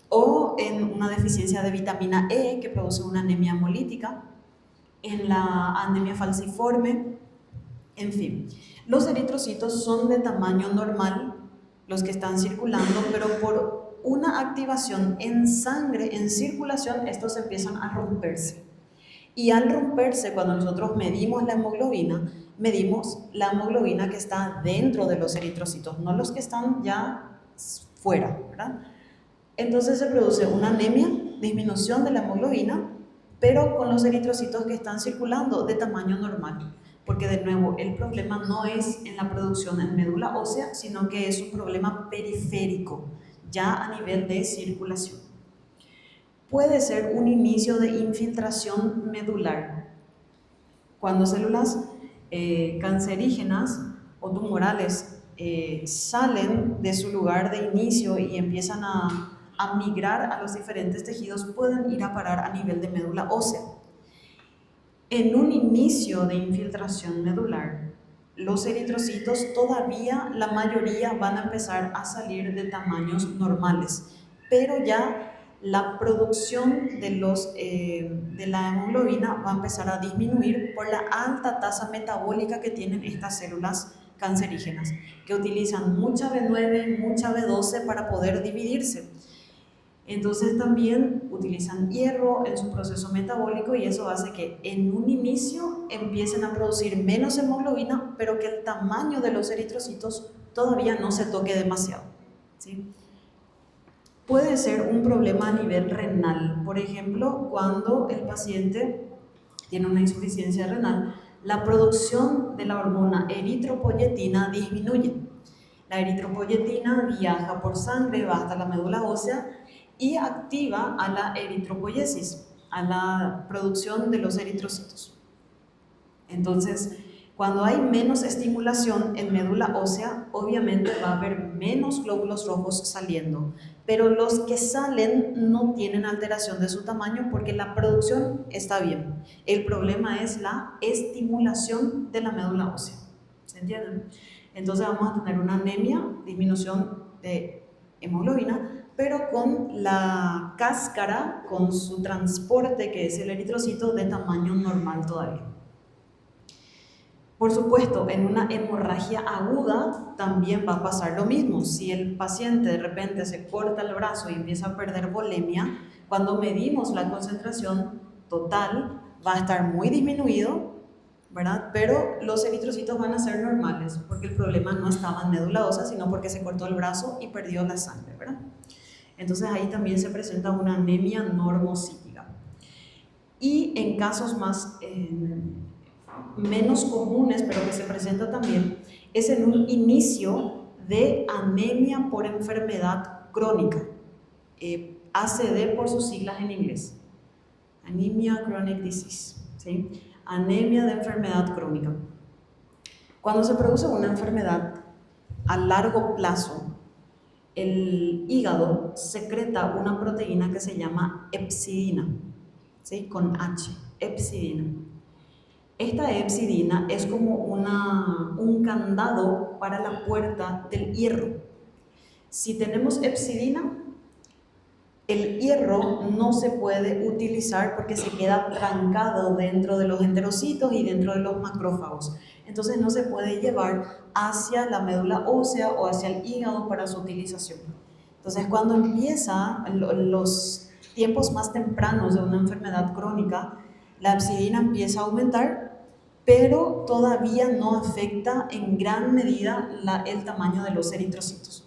o en una deficiencia de vitamina E que produce una anemia hemolítica, en la anemia falciforme, en fin. Los eritrocitos son de tamaño normal, los que están circulando, pero por una activación en sangre, en circulación, estos empiezan a romperse. Y al romperse, cuando nosotros medimos la hemoglobina que está dentro de los eritrocitos, no los que están ya fuera, ¿verdad? Entonces se produce una anemia, disminución de la hemoglobina, pero con los eritrocitos que están circulando de tamaño normal. Porque de nuevo, el problema no es en la producción en médula ósea, sino que es un problema periférico, ya a nivel de circulación. Puede ser un inicio de infiltración medular. Cuando células cancerígenas o tumorales salen de su lugar de inicio y empiezan a migrar a los diferentes tejidos, pueden ir a parar a nivel de médula ósea. En un inicio de infiltración medular, los eritrocitos todavía, la mayoría van a empezar a salir de tamaños normales, pero ya la producción de la hemoglobina va a empezar a disminuir por la alta tasa metabólica que tienen estas células cancerígenas, que utilizan mucha B9, mucha B12 para poder dividirse. Entonces también utilizan hierro en su proceso metabólico y eso hace que en un inicio empiecen a producir menos hemoglobina, pero que el tamaño de los eritrocitos todavía no se toque demasiado, ¿sí? Puede ser un problema a nivel renal, por ejemplo, cuando el paciente tiene una insuficiencia renal, la producción de la hormona eritropoyetina disminuye. La eritropoyetina viaja por sangre, va hasta la médula ósea y activa a la eritropoiesis, a la producción de los eritrocitos. Entonces, cuando hay menos estimulación en médula ósea, obviamente va a haber menos glóbulos rojos saliendo, pero los que salen no tienen alteración de su tamaño porque la producción está bien. El problema es la estimulación de la médula ósea. ¿Se entienden? Entonces vamos a tener una anemia, disminución de hemoglobina, pero con la cáscara, con su transporte, que es el eritrocito, de tamaño normal todavía. Por supuesto, en una hemorragia aguda también va a pasar lo mismo. Si el paciente de repente se corta el brazo y empieza a perder volemia, cuando medimos la concentración total va a estar muy disminuido, ¿verdad? Pero los eritrocitos van a ser normales porque el problema no estaba en médula ósea, sino porque se cortó el brazo y perdió la sangre, ¿verdad? Entonces ahí también se presenta una anemia normocítica. Y en casos menos comunes, pero que se presenta también, es en un inicio de anemia por enfermedad crónica, ACD por sus siglas en inglés, Anemia Chronic Disease, ¿sí? Anemia de enfermedad crónica. Cuando se produce una enfermedad a largo plazo, el hígado secreta una proteína que se llama hepcidina, ¿sí? Con H, hepcidina. Esta hepcidina es como un candado para la puerta del hierro. Si tenemos hepcidina, el hierro no se puede utilizar porque se queda trancado dentro de los enterocitos y dentro de los macrófagos. Entonces no se puede llevar hacia la médula ósea o hacia el hígado para su utilización. Entonces cuando empieza los tiempos más tempranos de una enfermedad crónica, la hepcidina empieza a aumentar, pero todavía no afecta en gran medida el tamaño de los eritrocitos.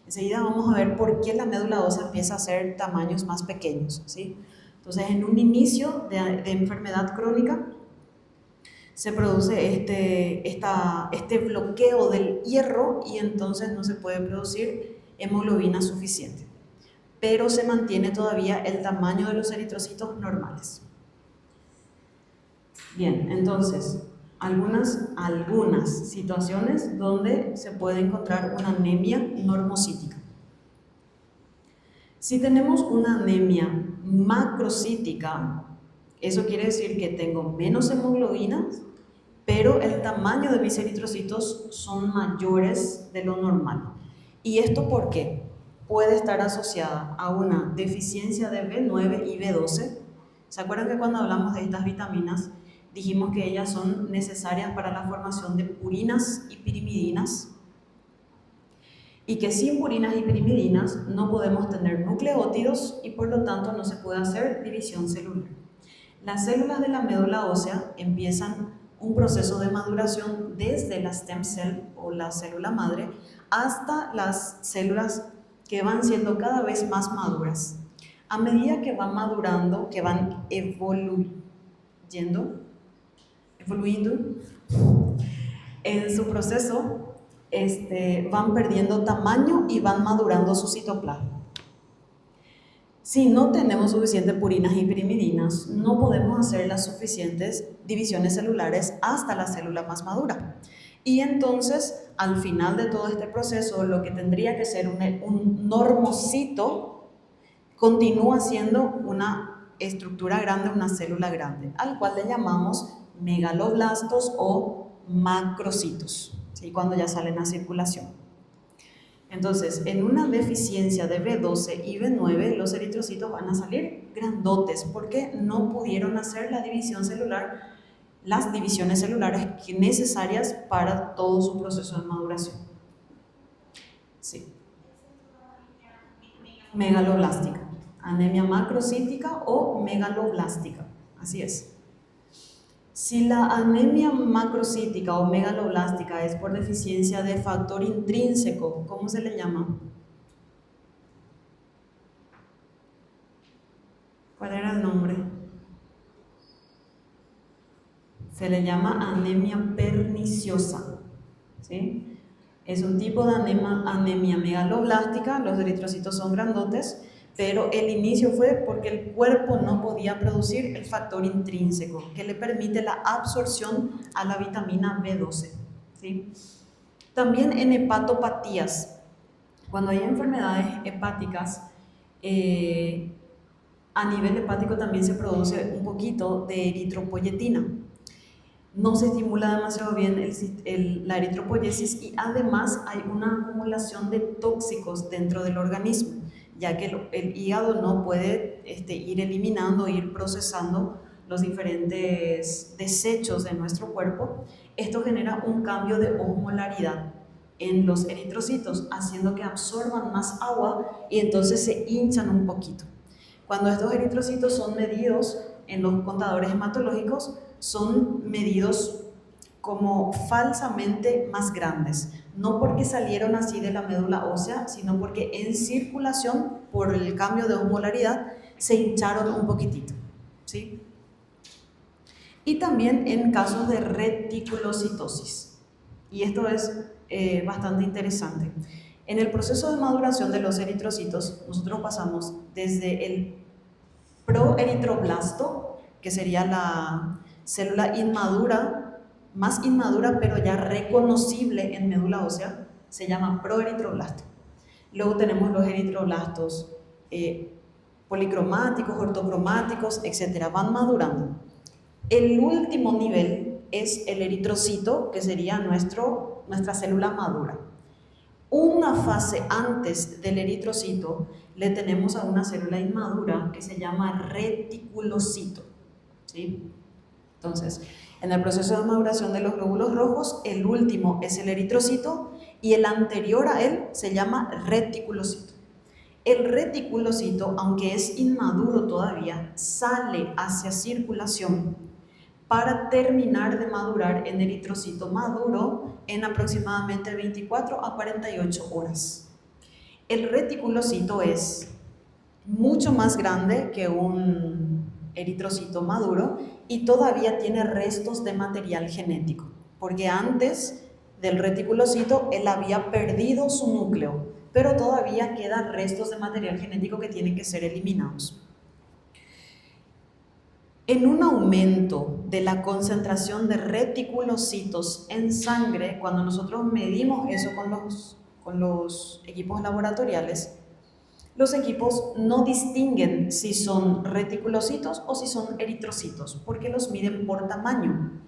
Enseguida vamos a ver por qué la médula ósea empieza a hacer tamaños más pequeños, ¿sí? Entonces, en un inicio de enfermedad crónica se produce este bloqueo del hierro y entonces no se puede producir hemoglobina suficiente, pero se mantiene todavía el tamaño de los eritrocitos normales. Bien, entonces, algunas situaciones donde se puede encontrar una anemia normocítica. Si tenemos una anemia macrocítica, eso quiere decir que tengo menos hemoglobinas, pero el tamaño de mis eritrocitos son mayores de lo normal. ¿Y esto por qué? Puede estar asociada a una deficiencia de B9 y B12. ¿Se acuerdan que cuando hablamos de estas vitaminas dijimos que ellas son necesarias para la formación de purinas y pirimidinas? Y que sin purinas y pirimidinas no podemos tener nucleótidos y por lo tanto no se puede hacer división celular. Las células de la médula ósea empiezan un proceso de maduración desde la stem cell o la célula madre hasta las células que van siendo cada vez más maduras. A medida que van madurando, que van evoluyendo en su proceso, van perdiendo tamaño y van madurando su citoplasma. Si no tenemos suficientes purinas y pirimidinas, no podemos hacer las suficientes divisiones celulares hasta la célula más madura. Y entonces, al final de todo este proceso, lo que tendría que ser un normocito continúa siendo una estructura grande, una célula grande, al cual le llamamos megaloblastos o macrocitos, ¿sí? Cuando ya salen a circulación. Entonces, en una deficiencia de B12 y B9, los eritrocitos van a salir grandotes porque no pudieron hacer la división celular, las divisiones celulares necesarias para todo su proceso de maduración. Sí. Megaloblástica. Anemia macrocítica o megaloblástica. Así es. Si la anemia macrocítica o megaloblástica es por deficiencia de factor intrínseco, ¿cómo se le llama? ¿Cuál era el nombre? Se le llama anemia perniciosa, ¿sí? Es un tipo de anemia megaloblástica, los eritrocitos son grandotes, pero el inicio fue porque el cuerpo no podía producir el factor intrínseco que le permite la absorción a la vitamina B12, ¿sí? También en hepatopatías, cuando hay enfermedades hepáticas, a nivel hepático también se produce un poquito de eritropoyetina. No se estimula demasiado bien la eritropoyesis y además hay una acumulación de tóxicos dentro del organismo, ya que el hígado no puede ir eliminando, ir procesando los diferentes desechos de nuestro cuerpo. Esto genera un cambio de osmolaridad en los eritrocitos, haciendo que absorban más agua y entonces se hinchan un poquito. Cuando estos eritrocitos son medidos en los contadores hematológicos, son medidos como falsamente más grandes, no porque salieron así de la médula ósea, sino porque en circulación, por el cambio de osmolaridad, se hincharon un poquitito, ¿sí? Y también en casos de reticulocitosis, y esto es bastante interesante. En el proceso de maduración de los eritrocitos, nosotros pasamos desde el proeritroblasto, que sería la célula inmadura, más inmadura pero ya reconocible en médula ósea, se llama proeritroblasto. Luego tenemos los eritroblastos policromáticos, ortocromáticos, etc. Van madurando. El último nivel es el eritrocito, que sería nuestra célula madura. Una fase antes del eritrocito le tenemos a una célula inmadura que se llama reticulocito, ¿sí? Entonces, en el proceso de maduración de los glóbulos rojos, el último es el eritrocito y el anterior a él se llama reticulocito. El reticulocito, aunque es inmaduro todavía, sale hacia circulación para terminar de madurar en eritrocito maduro en aproximadamente 24 a 48 horas. El reticulocito es mucho más grande que un eritrocito maduro y todavía tiene restos de material genético, porque antes del reticulocito él había perdido su núcleo, pero todavía quedan restos de material genético que tienen que ser eliminados. En un aumento de la concentración de reticulocitos en sangre, cuando nosotros medimos eso con los equipos laboratoriales, los equipos no distinguen si son reticulocitos o si son eritrocitos, porque los miden por tamaño,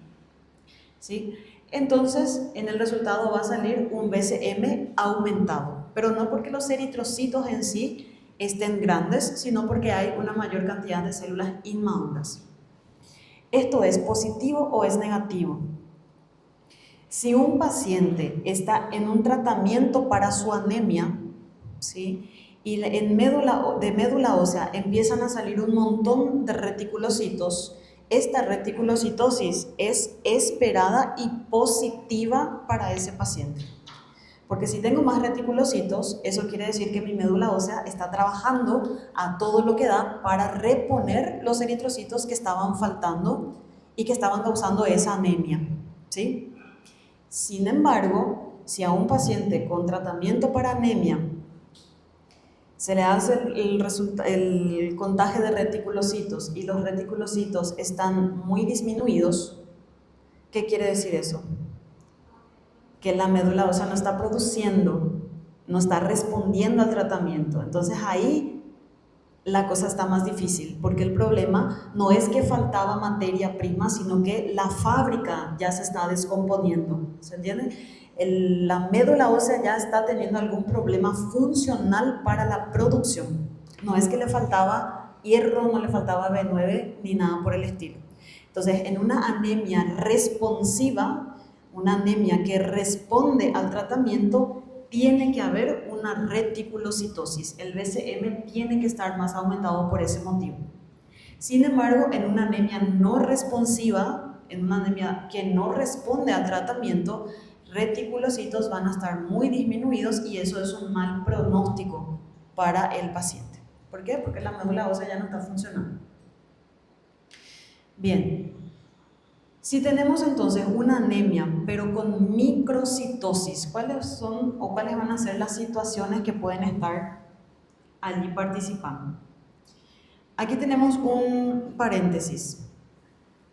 ¿sí? Entonces, en el resultado va a salir un BCM aumentado, pero no porque los eritrocitos en sí estén grandes, sino porque hay una mayor cantidad de células inmaduras. ¿Esto es positivo o es negativo? Si un paciente está en un tratamiento para su anemia, ¿sí?, y de médula ósea empiezan a salir un montón de reticulocitos, esta reticulocitosis es esperada y positiva para ese paciente. Porque si tengo más reticulocitos, eso quiere decir que mi médula ósea está trabajando a todo lo que da para reponer los eritrocitos que estaban faltando y que estaban causando esa anemia, ¿sí? Sin embargo, si a un paciente con tratamiento para anemia se le hace el contaje de reticulocitos y los reticulocitos están muy disminuidos, ¿qué quiere decir eso? Que la médula ósea no está produciendo, no está respondiendo al tratamiento. Entonces ahí la cosa está más difícil, porque el problema no es que faltaba materia prima, sino que la fábrica ya se está descomponiendo, ¿se entiende? La médula ósea ya está teniendo algún problema funcional para la producción. No es que le faltaba hierro, no le faltaba B9 ni nada por el estilo. Entonces, en una anemia responsiva, una anemia que responde al tratamiento, tiene que haber una reticulocitosis. El BCM tiene que estar más aumentado por ese motivo. Sin embargo, en una anemia no responsiva, en una anemia que no responde al tratamiento, reticulocitos van a estar muy disminuidos y eso es un mal pronóstico para el paciente. ¿Por qué? Porque la médula ósea ya no está funcionando. Bien, si tenemos entonces una anemia, pero con microcitosis, ¿cuáles son o cuáles van a ser las situaciones que pueden estar allí participando? Aquí tenemos un paréntesis.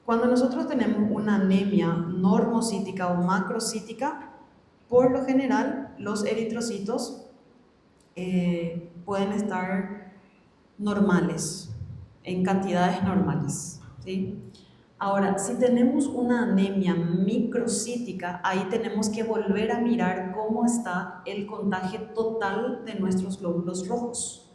Cuando nosotros tenemos una anemia normocítica o macrocítica, por lo general los eritrocitos pueden estar normales, en cantidades normales, ¿sí? Ahora, si tenemos una anemia microcítica, ahí tenemos que volver a mirar cómo está el contagio total de nuestros glóbulos rojos.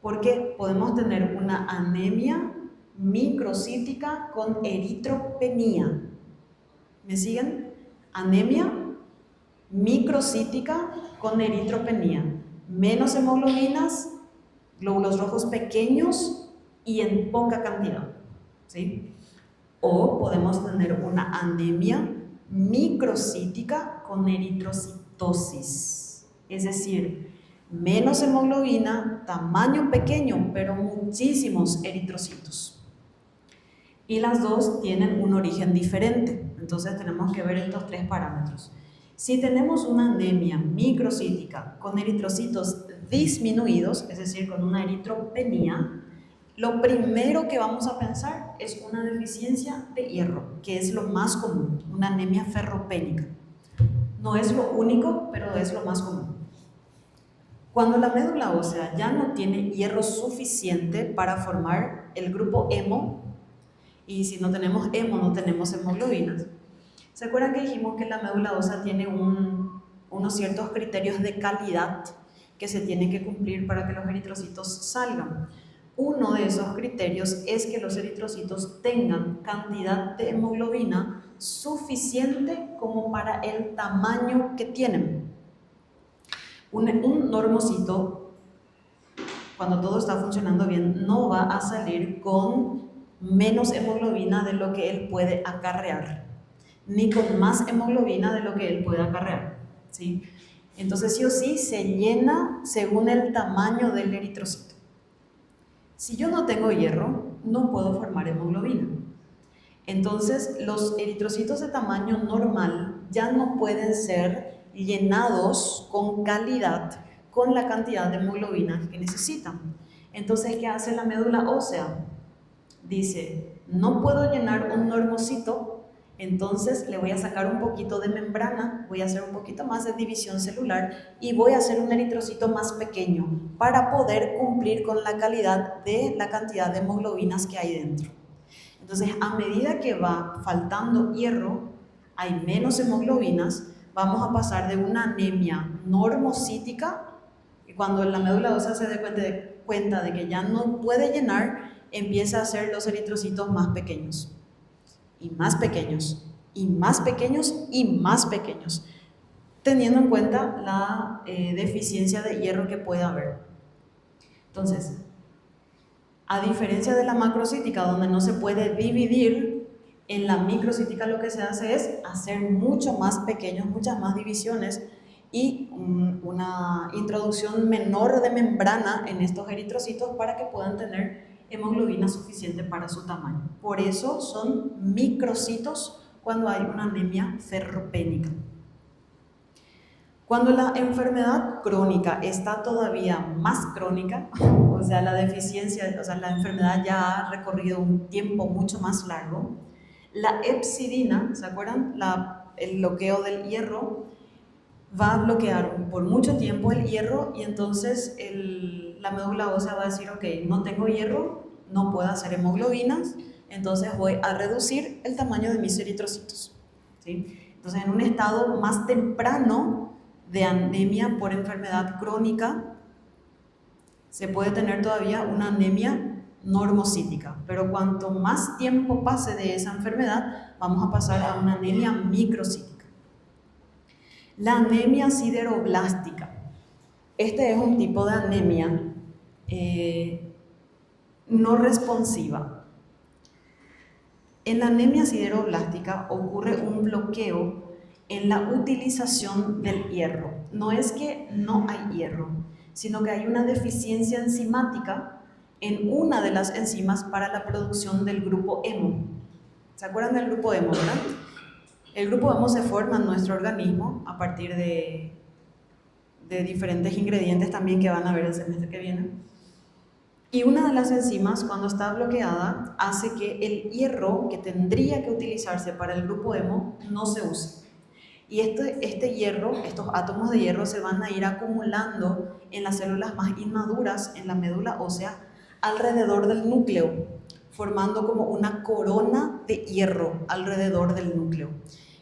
Porque podemos tener una anemia microcítica con eritropenia. ¿Me siguen? Anemia microcítica con eritropenia. Menos hemoglobinas, glóbulos rojos pequeños y en poca cantidad, ¿sí? O podemos tener una anemia microcítica con eritrocitosis, es decir, menos hemoglobina, tamaño pequeño, pero muchísimos eritrocitos. Y las dos tienen un origen diferente, entonces tenemos que ver estos tres parámetros. Si tenemos una anemia microcítica con eritrocitos disminuidos, es decir, con una eritropenia, lo primero que vamos a pensar es una deficiencia de hierro, que es lo más común, una anemia ferropénica. No es lo único, pero es lo más común. Cuando la médula ósea ya no tiene hierro suficiente para formar el grupo hemo, y si no tenemos hemo, no tenemos hemoglobinas, ¿se acuerdan que dijimos que la médula ósea tiene unos ciertos criterios de calidad que se tienen que cumplir para que los eritrocitos salgan? Uno de esos criterios es que los eritrocitos tengan cantidad de hemoglobina suficiente como para el tamaño que tienen. Un normocito, cuando todo está funcionando bien, no va a salir con menos hemoglobina de lo que él puede acarrear, ni con más hemoglobina de lo que él puede acarrear, ¿sí? Entonces, sí o sí, se llena según el tamaño del eritrocito. Si yo no tengo hierro, no puedo formar hemoglobina. Entonces, los eritrocitos de tamaño normal ya no pueden ser llenados con calidad, con la cantidad de hemoglobina que necesitan. Entonces, ¿qué hace la médula ósea? Dice, no puedo llenar un normocito, entonces le voy a sacar un poquito de membrana, voy a hacer un poquito más de división celular y voy a hacer un eritrocito más pequeño para poder cumplir con la calidad de la cantidad de hemoglobinas que hay dentro. Entonces, a medida que va faltando hierro, hay menos hemoglobinas, vamos a pasar de una anemia normocítica, y cuando la médula ósea se dé cuenta de que ya no puede llenar, empieza a hacer los eritrocitos más pequeños, y más pequeños, y más pequeños, y más pequeños, teniendo en cuenta la deficiencia de hierro que puede haber. Entonces, a diferencia de la macrocítica, donde no se puede dividir, en la microcítica lo que se hace es hacer mucho más pequeños, muchas más divisiones y una introducción menor de membrana en estos eritrocitos para que puedan tener hemoglobina suficiente para su tamaño. Por eso son microcitos cuando hay una anemia ferropénica. Cuando la enfermedad crónica está todavía más crónica, o sea, la deficiencia, o sea, la enfermedad ya ha recorrido un tiempo mucho más largo, la hepcidina, ¿se acuerdan? El bloqueo del hierro va a bloquear por mucho tiempo el hierro y entonces la médula ósea va a decir, ok, no tengo hierro, no puedo hacer hemoglobinas, entonces voy a reducir el tamaño de mis eritrocitos, ¿sí? Entonces, en un estado más temprano de anemia por enfermedad crónica, se puede tener todavía una anemia normocítica, pero cuanto más tiempo pase de esa enfermedad, vamos a pasar a una anemia microcítica. La anemia sideroblástica. Este es un tipo de anemia no responsiva. En la anemia sideroblástica ocurre un bloqueo en la utilización del hierro. No es que no hay hierro, sino que hay una deficiencia enzimática en una de las enzimas para la producción del grupo hemo. ¿Se acuerdan del grupo hemo, verdad? El grupo hemo se forma en nuestro organismo a partir de diferentes ingredientes también que van a ver el semestre que viene. Y una de las enzimas, cuando está bloqueada, hace que el hierro que tendría que utilizarse para el grupo hemo no se use. Y este hierro, estos átomos de hierro se van a ir acumulando en las células más inmaduras, en la médula ósea, alrededor del núcleo, formando como una corona de hierro alrededor del núcleo,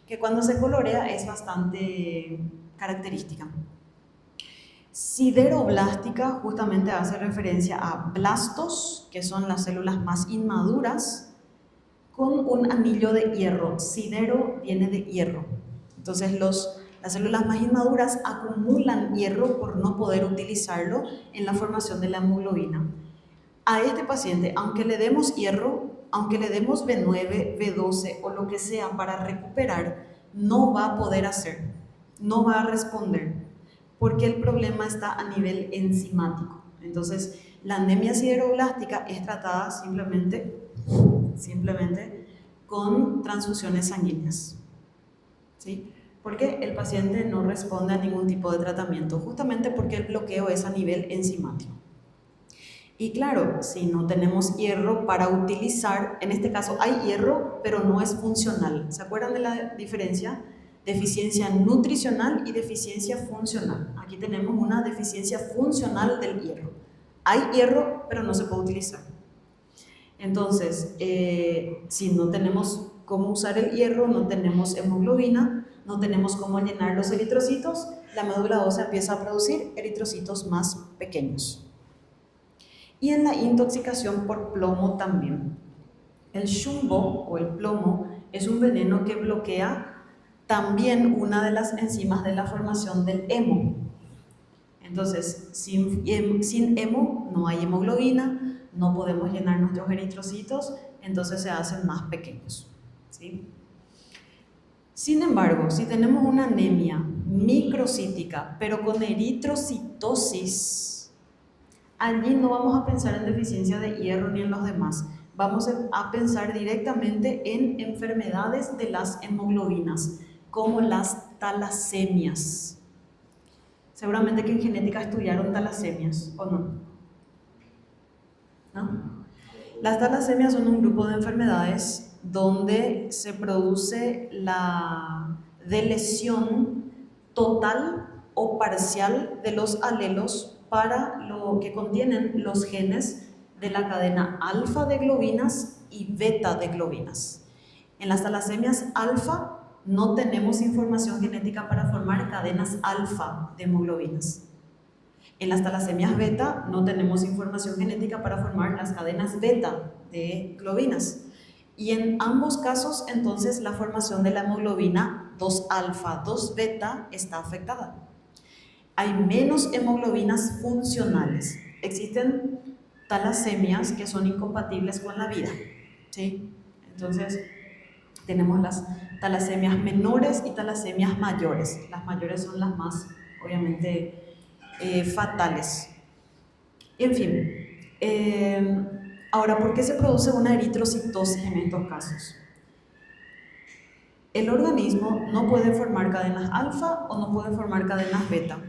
que cuando se colorea es bastante característica. Sideroblástica justamente hace referencia a blastos, que son las células más inmaduras, con un anillo de hierro. Sidero viene de hierro. Entonces las células más inmaduras acumulan hierro por no poder utilizarlo en la formación de la hemoglobina. A este paciente, aunque le demos hierro, aunque le demos B9, B12 o lo que sea para recuperar, no va a poder hacer, no va a responder, porque el problema está a nivel enzimático. Entonces, la anemia sideroblástica es tratada simplemente con transfusiones sanguíneas, ¿sí? Porque el paciente no responde a ningún tipo de tratamiento, justamente porque el bloqueo es a nivel enzimático. Y claro, si no tenemos hierro para utilizar, en este caso hay hierro, pero no es funcional. ¿Se acuerdan de la diferencia? Deficiencia nutricional y deficiencia funcional. Aquí tenemos una deficiencia funcional del hierro. Hay hierro, pero no se puede utilizar. Entonces, si no tenemos cómo usar el hierro, no tenemos hemoglobina, no tenemos cómo llenar los eritrocitos, la médula ósea empieza a producir eritrocitos más pequeños. Y en la intoxicación por plomo también. El chumbo o el plomo es un veneno que bloquea también una de las enzimas de la formación del hemo. Entonces, sin hemo no hay hemoglobina, no podemos llenar nuestros eritrocitos, entonces se hacen más pequeños, ¿sí? Sin embargo, si tenemos una anemia microcítica, pero con eritrocitosis, allí no vamos a pensar en deficiencia de hierro ni en los demás. Vamos a pensar directamente en enfermedades de las hemoglobinas, como las talasemias. Seguramente que en genética estudiaron talasemias, ¿o no? ¿No? Las talasemias son un grupo de enfermedades donde se produce la delesión total o parcial de los alelos para lo que contienen los genes de la cadena alfa de globinas y beta de globinas. En las talasemias alfa no tenemos información genética para formar cadenas alfa de hemoglobinas. En las talasemias beta no tenemos información genética para formar las cadenas beta de globinas. Y en ambos casos, entonces, la formación de la hemoglobina 2 alfa, 2 beta está afectada. Hay menos hemoglobinas funcionales. Existen talasemias que son incompatibles con la vida, ¿sí? Entonces, tenemos las talasemias menores y talasemias mayores. Las mayores son las más, obviamente, fatales. En fin, ahora, ¿por qué se produce una eritrocitosis en estos casos? El organismo no puede formar cadenas alfa o no puede formar cadenas beta,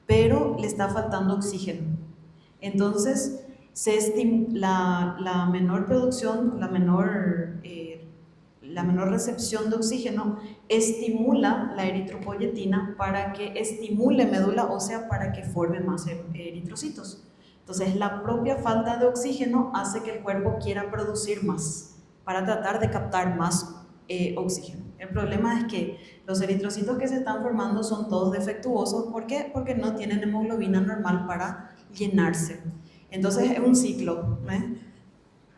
pero le está faltando oxígeno. Entonces, la menor producción, la menor recepción de oxígeno estimula la eritropoyetina para que estimule médula ósea para que forme más eritrocitos. Entonces, la propia falta de oxígeno hace que el cuerpo quiera producir más para tratar de captar más oxígeno. El problema es que los eritrocitos que se están formando son todos defectuosos. ¿Por qué? Porque no tienen hemoglobina normal para llenarse. Entonces, es un ciclo, ¿eh?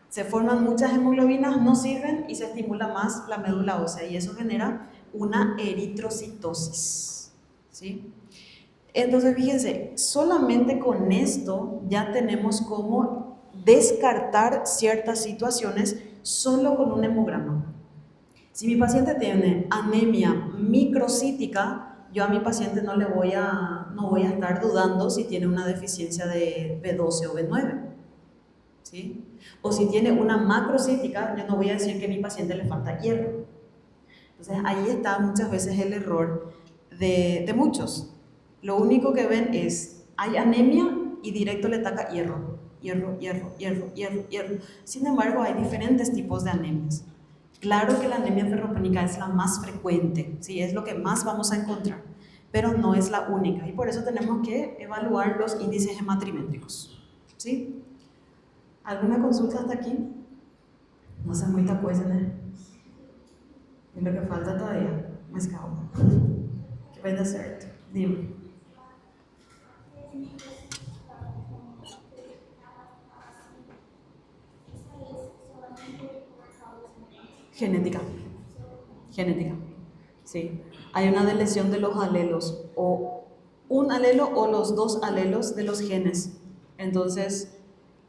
Se forman muchas hemoglobinas, no sirven y se estimula más la médula ósea y eso genera una eritrocitosis, ¿sí? Entonces, fíjense, solamente con esto ya tenemos cómo descartar ciertas situaciones solo con un hemograma. Si mi paciente tiene anemia microcítica, yo a mi paciente no voy a estar dudando si tiene una deficiencia de B12 o B9, ¿sí? O si tiene una macrocítica, yo no voy a decir que a mi paciente le falta hierro. Entonces, ahí está muchas veces el error de muchos. Lo único que ven es, hay anemia y directo le ataca hierro, hierro, hierro, hierro, hierro, hierro. Sin embargo, hay diferentes tipos de anemias. Claro que la anemia ferropénica es la más frecuente, ¿sí? Es lo que más vamos a encontrar, pero no es la única y por eso tenemos que evaluar los índices hematrimétricos, ¿sí? ¿Alguna consulta hasta aquí? No sé muy tacuesa, ¿eh? Es lo que falta todavía, más calma. ¿Qué vai dar certo? Dime. Genética. Genética. Sí. Hay una deleción de los alelos, o un alelo o los dos alelos de los genes. Entonces,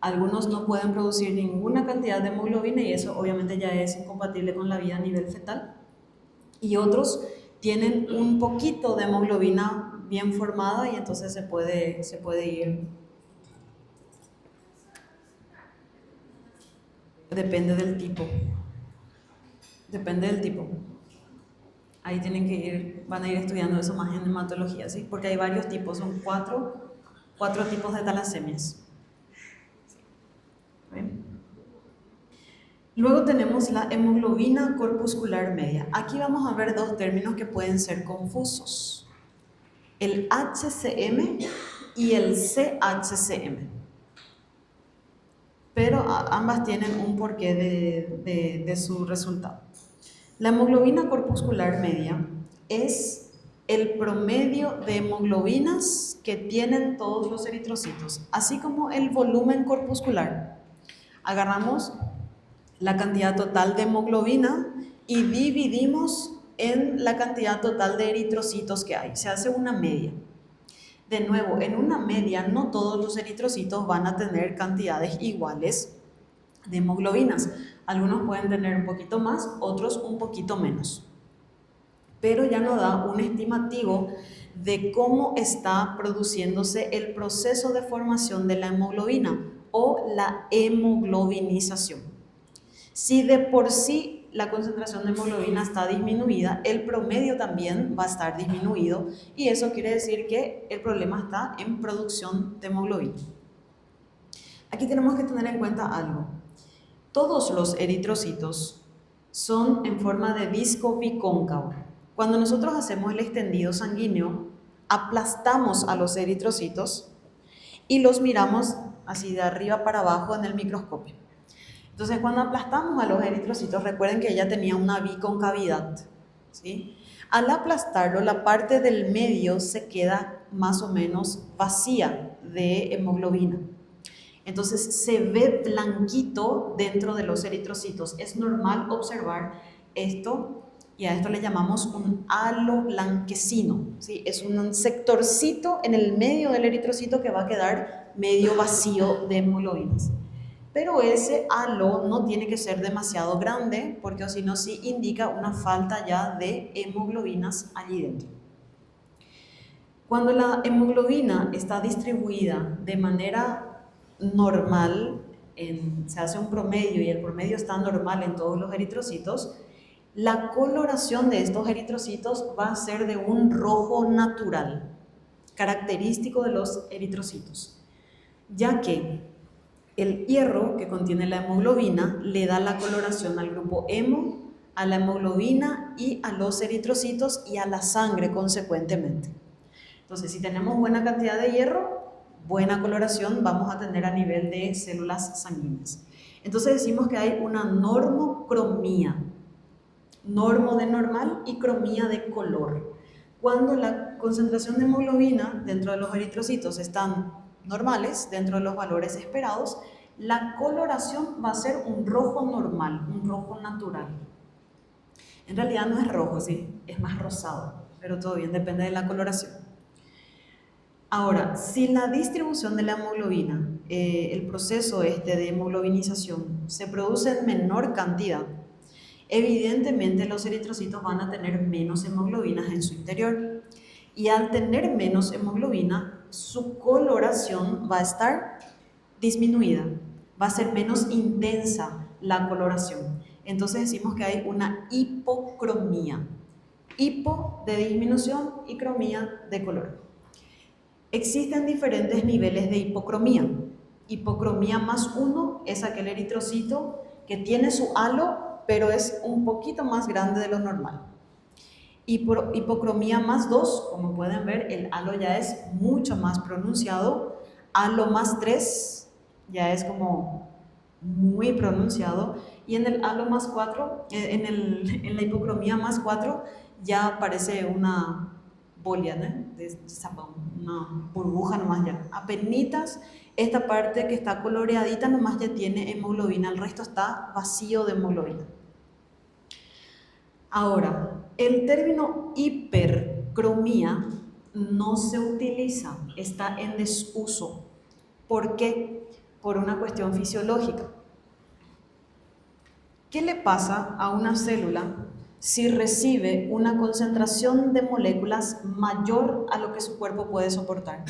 algunos no pueden producir ninguna cantidad de hemoglobina y eso obviamente ya es incompatible con la vida a nivel fetal. Y otros tienen un poquito de hemoglobina bien formada y entonces se puede ir. Depende del tipo. Depende del tipo. Ahí van a ir estudiando eso más en hematología, ¿sí? Porque hay varios tipos, son cuatro tipos de talasemias. ¿Bien? Luego tenemos la hemoglobina corpuscular media. Aquí vamos a ver dos términos que pueden ser confusos. El HCM y el CHCM. Pero ambas tienen un porqué de su resultado. La hemoglobina corpuscular media es el promedio de hemoglobinas que tienen todos los eritrocitos, así como el volumen corpuscular. Agarramos la cantidad total de hemoglobina y dividimos en la cantidad total de eritrocitos que hay. Se hace una media. De nuevo, en una media no todos los eritrocitos van a tener cantidades iguales de hemoglobinas. Algunos pueden tener un poquito más, otros un poquito menos. Pero ya nos da un estimativo de cómo está produciéndose el proceso de formación de la hemoglobina o la hemoglobinización. Si de por sí la concentración de hemoglobina está disminuida, el promedio también va a estar disminuido y eso quiere decir que el problema está en producción de hemoglobina. Aquí tenemos que tener en cuenta algo. Todos los eritrocitos son en forma de disco bicóncavo. Cuando nosotros hacemos el extendido sanguíneo, aplastamos a los eritrocitos y los miramos así de arriba para abajo en el microscopio. Entonces, cuando aplastamos a los eritrocitos, recuerden que ella tenía una biconcavidad, ¿sí? Al aplastarlo, la parte del medio se queda más o menos vacía de hemoglobina. Entonces se ve blanquito dentro de los eritrocitos. Es normal observar esto y a esto le llamamos un halo blanquecino, ¿sí? Es un sectorcito en el medio del eritrocito que va a quedar medio vacío de hemoglobinas. Pero ese halo no tiene que ser demasiado grande porque si no sí indica una falta ya de hemoglobinas allí dentro. Cuando la hemoglobina está distribuida de manera normal, se hace un promedio y el promedio está normal en todos los eritrocitos, la coloración de estos eritrocitos va a ser de un rojo natural, característico de los eritrocitos, ya que el hierro que contiene la hemoglobina le da la coloración al grupo hemo, a la hemoglobina y a los eritrocitos y a la sangre consecuentemente. Entonces, si tenemos buena cantidad de hierro, buena coloración vamos a tener a nivel de células sanguíneas. Entonces decimos que hay una normocromía, normo de normal y cromía de color. Cuando la concentración de hemoglobina dentro de los eritrocitos están normales, dentro de los valores esperados, la coloración va a ser un rojo normal, un rojo natural. En realidad no es rojo, sí, es más rosado, pero todo bien, depende de la coloración. Ahora, si la distribución de la hemoglobina, el proceso de hemoglobinización, se produce en menor cantidad, evidentemente los eritrocitos van a tener menos hemoglobinas en su interior. Y al tener menos hemoglobina, su coloración va a estar disminuida, va a ser menos intensa la coloración. Entonces decimos que hay una hipocromía. Hipo de disminución y cromía de color. Existen diferentes niveles de hipocromía. Hipocromía más 1 es aquel eritrocito que tiene su halo, pero es un poquito más grande de lo normal. Hipocromía más 2, como pueden ver, el halo ya es mucho más pronunciado. Halo más 3 ya es como muy pronunciado. Y en el halo más 4, en la hipocromía más 4, ya aparece una bolia, ¿no? Una burbuja nomás ya. Apenitas, esta parte que está coloreadita nomás ya tiene hemoglobina, el resto está vacío de hemoglobina. Ahora, el término hipercromía no se utiliza, está en desuso. ¿Por qué? Por una cuestión fisiológica. ¿Qué le pasa a una célula si recibe una concentración de moléculas mayor a lo que su cuerpo puede soportar?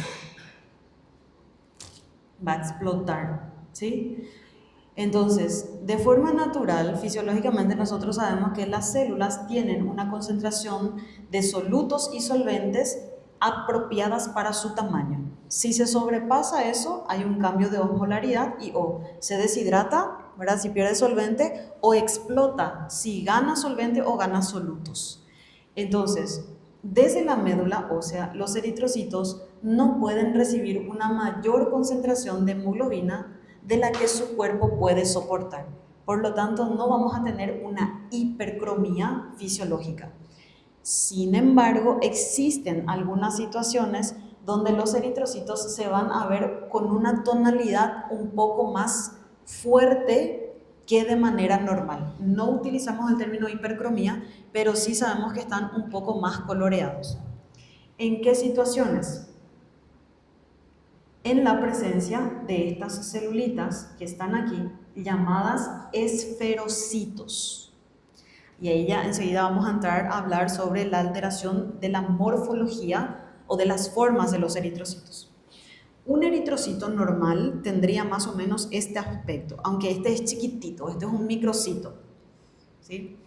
Va a explotar, ¿sí? Entonces, de forma natural, fisiológicamente nosotros sabemos que las células tienen una concentración de solutos y solventes apropiadas para su tamaño. Si se sobrepasa eso, hay un cambio de osmolaridad y o se deshidrata, ¿verdad? Si pierde solvente, o explota si gana solvente o gana solutos. Entonces, desde la médula ósea, los eritrocitos no pueden recibir una mayor concentración de hemoglobina de la que su cuerpo puede soportar. Por lo tanto, no vamos a tener una hipercromía fisiológica. Sin embargo, existen algunas situaciones donde los eritrocitos se van a ver con una tonalidad un poco más fuerte que de manera normal. No utilizamos el término hipercromía, pero sí sabemos que están un poco más coloreados. ¿En qué situaciones? En la presencia de estas celulitas que están aquí, llamadas esferocitos. Y ahí ya enseguida vamos a entrar a hablar sobre la alteración de la morfología o de las formas de los eritrocitos. Un eritrocito normal tendría más o menos este aspecto, aunque este es chiquitito, este es un microcito, ¿sí?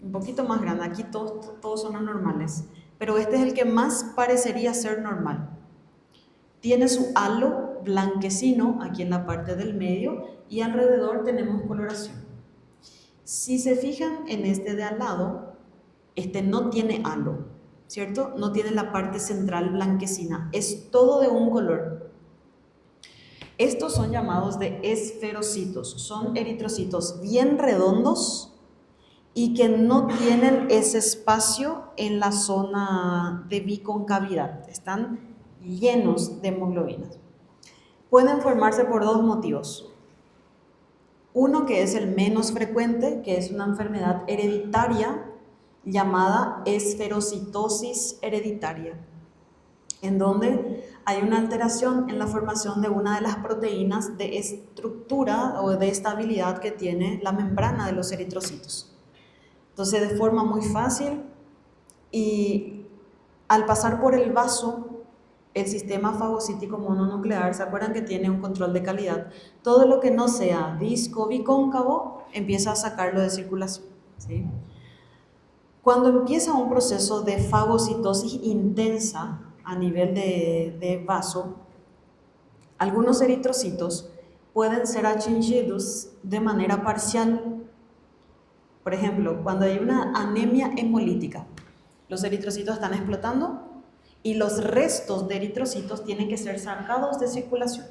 Un poquito más grande, aquí todos son anormales, pero este es el que más parecería ser normal. Tiene su halo blanquecino aquí en la parte del medio y alrededor tenemos coloración. Si se fijan en este de al lado, este no tiene halo, ¿cierto? No tiene la parte central blanquecina, es todo de un color. Estos son llamados de esferocitos, son eritrocitos bien redondos y que no tienen ese espacio en la zona de biconcavidad, están llenos de hemoglobinas. Pueden formarse por dos motivos. Uno que es el menos frecuente, que es una enfermedad hereditaria llamada esferocitosis hereditaria, en donde hay una alteración en la formación de una de las proteínas de estructura o de estabilidad que tiene la membrana de los eritrocitos. Entonces, de forma muy fácil y al pasar por el vaso, el sistema fagocítico mononuclear, ¿se acuerdan que tiene un control de calidad? Todo lo que no sea disco bicóncavo empieza a sacarlo de circulación, ¿sí? Cuando empieza un proceso de fagocitosis intensa a nivel de vaso, algunos eritrocitos pueden ser atingidos de manera parcial. Por ejemplo, cuando hay una anemia hemolítica, los eritrocitos están explotando y los restos de eritrocitos tienen que ser sacados de circulación.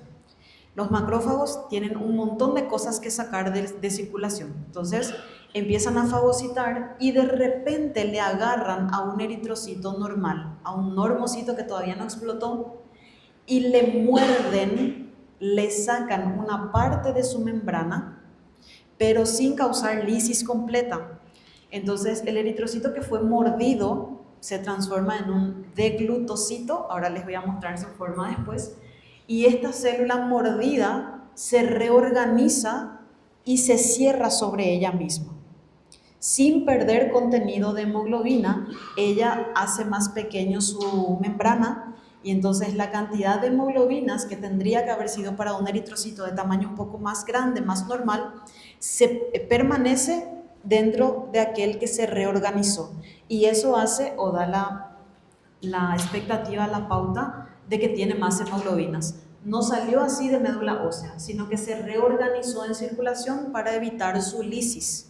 Los macrófagos tienen un montón de cosas que sacar de circulación. Entonces empiezan a fagocitar y de repente le agarran a un eritrocito normal, a un normocito que todavía no explotó, y le muerden, le sacan una parte de su membrana, pero sin causar lisis completa. Entonces el eritrocito que fue mordido se transforma en un deglutocito, ahora les voy a mostrar su forma después, y esta célula mordida se reorganiza y se cierra sobre ella misma. Sin perder contenido de hemoglobina, ella hace más pequeño su membrana y entonces la cantidad de hemoglobinas que tendría que haber sido para un eritrocito de tamaño un poco más grande, más normal, se permanece dentro de aquel que se reorganizó. Y eso hace o da la expectativa, la pauta de que tiene más hemoglobinas. No salió así de médula ósea, sino que se reorganizó en circulación para evitar su lisis.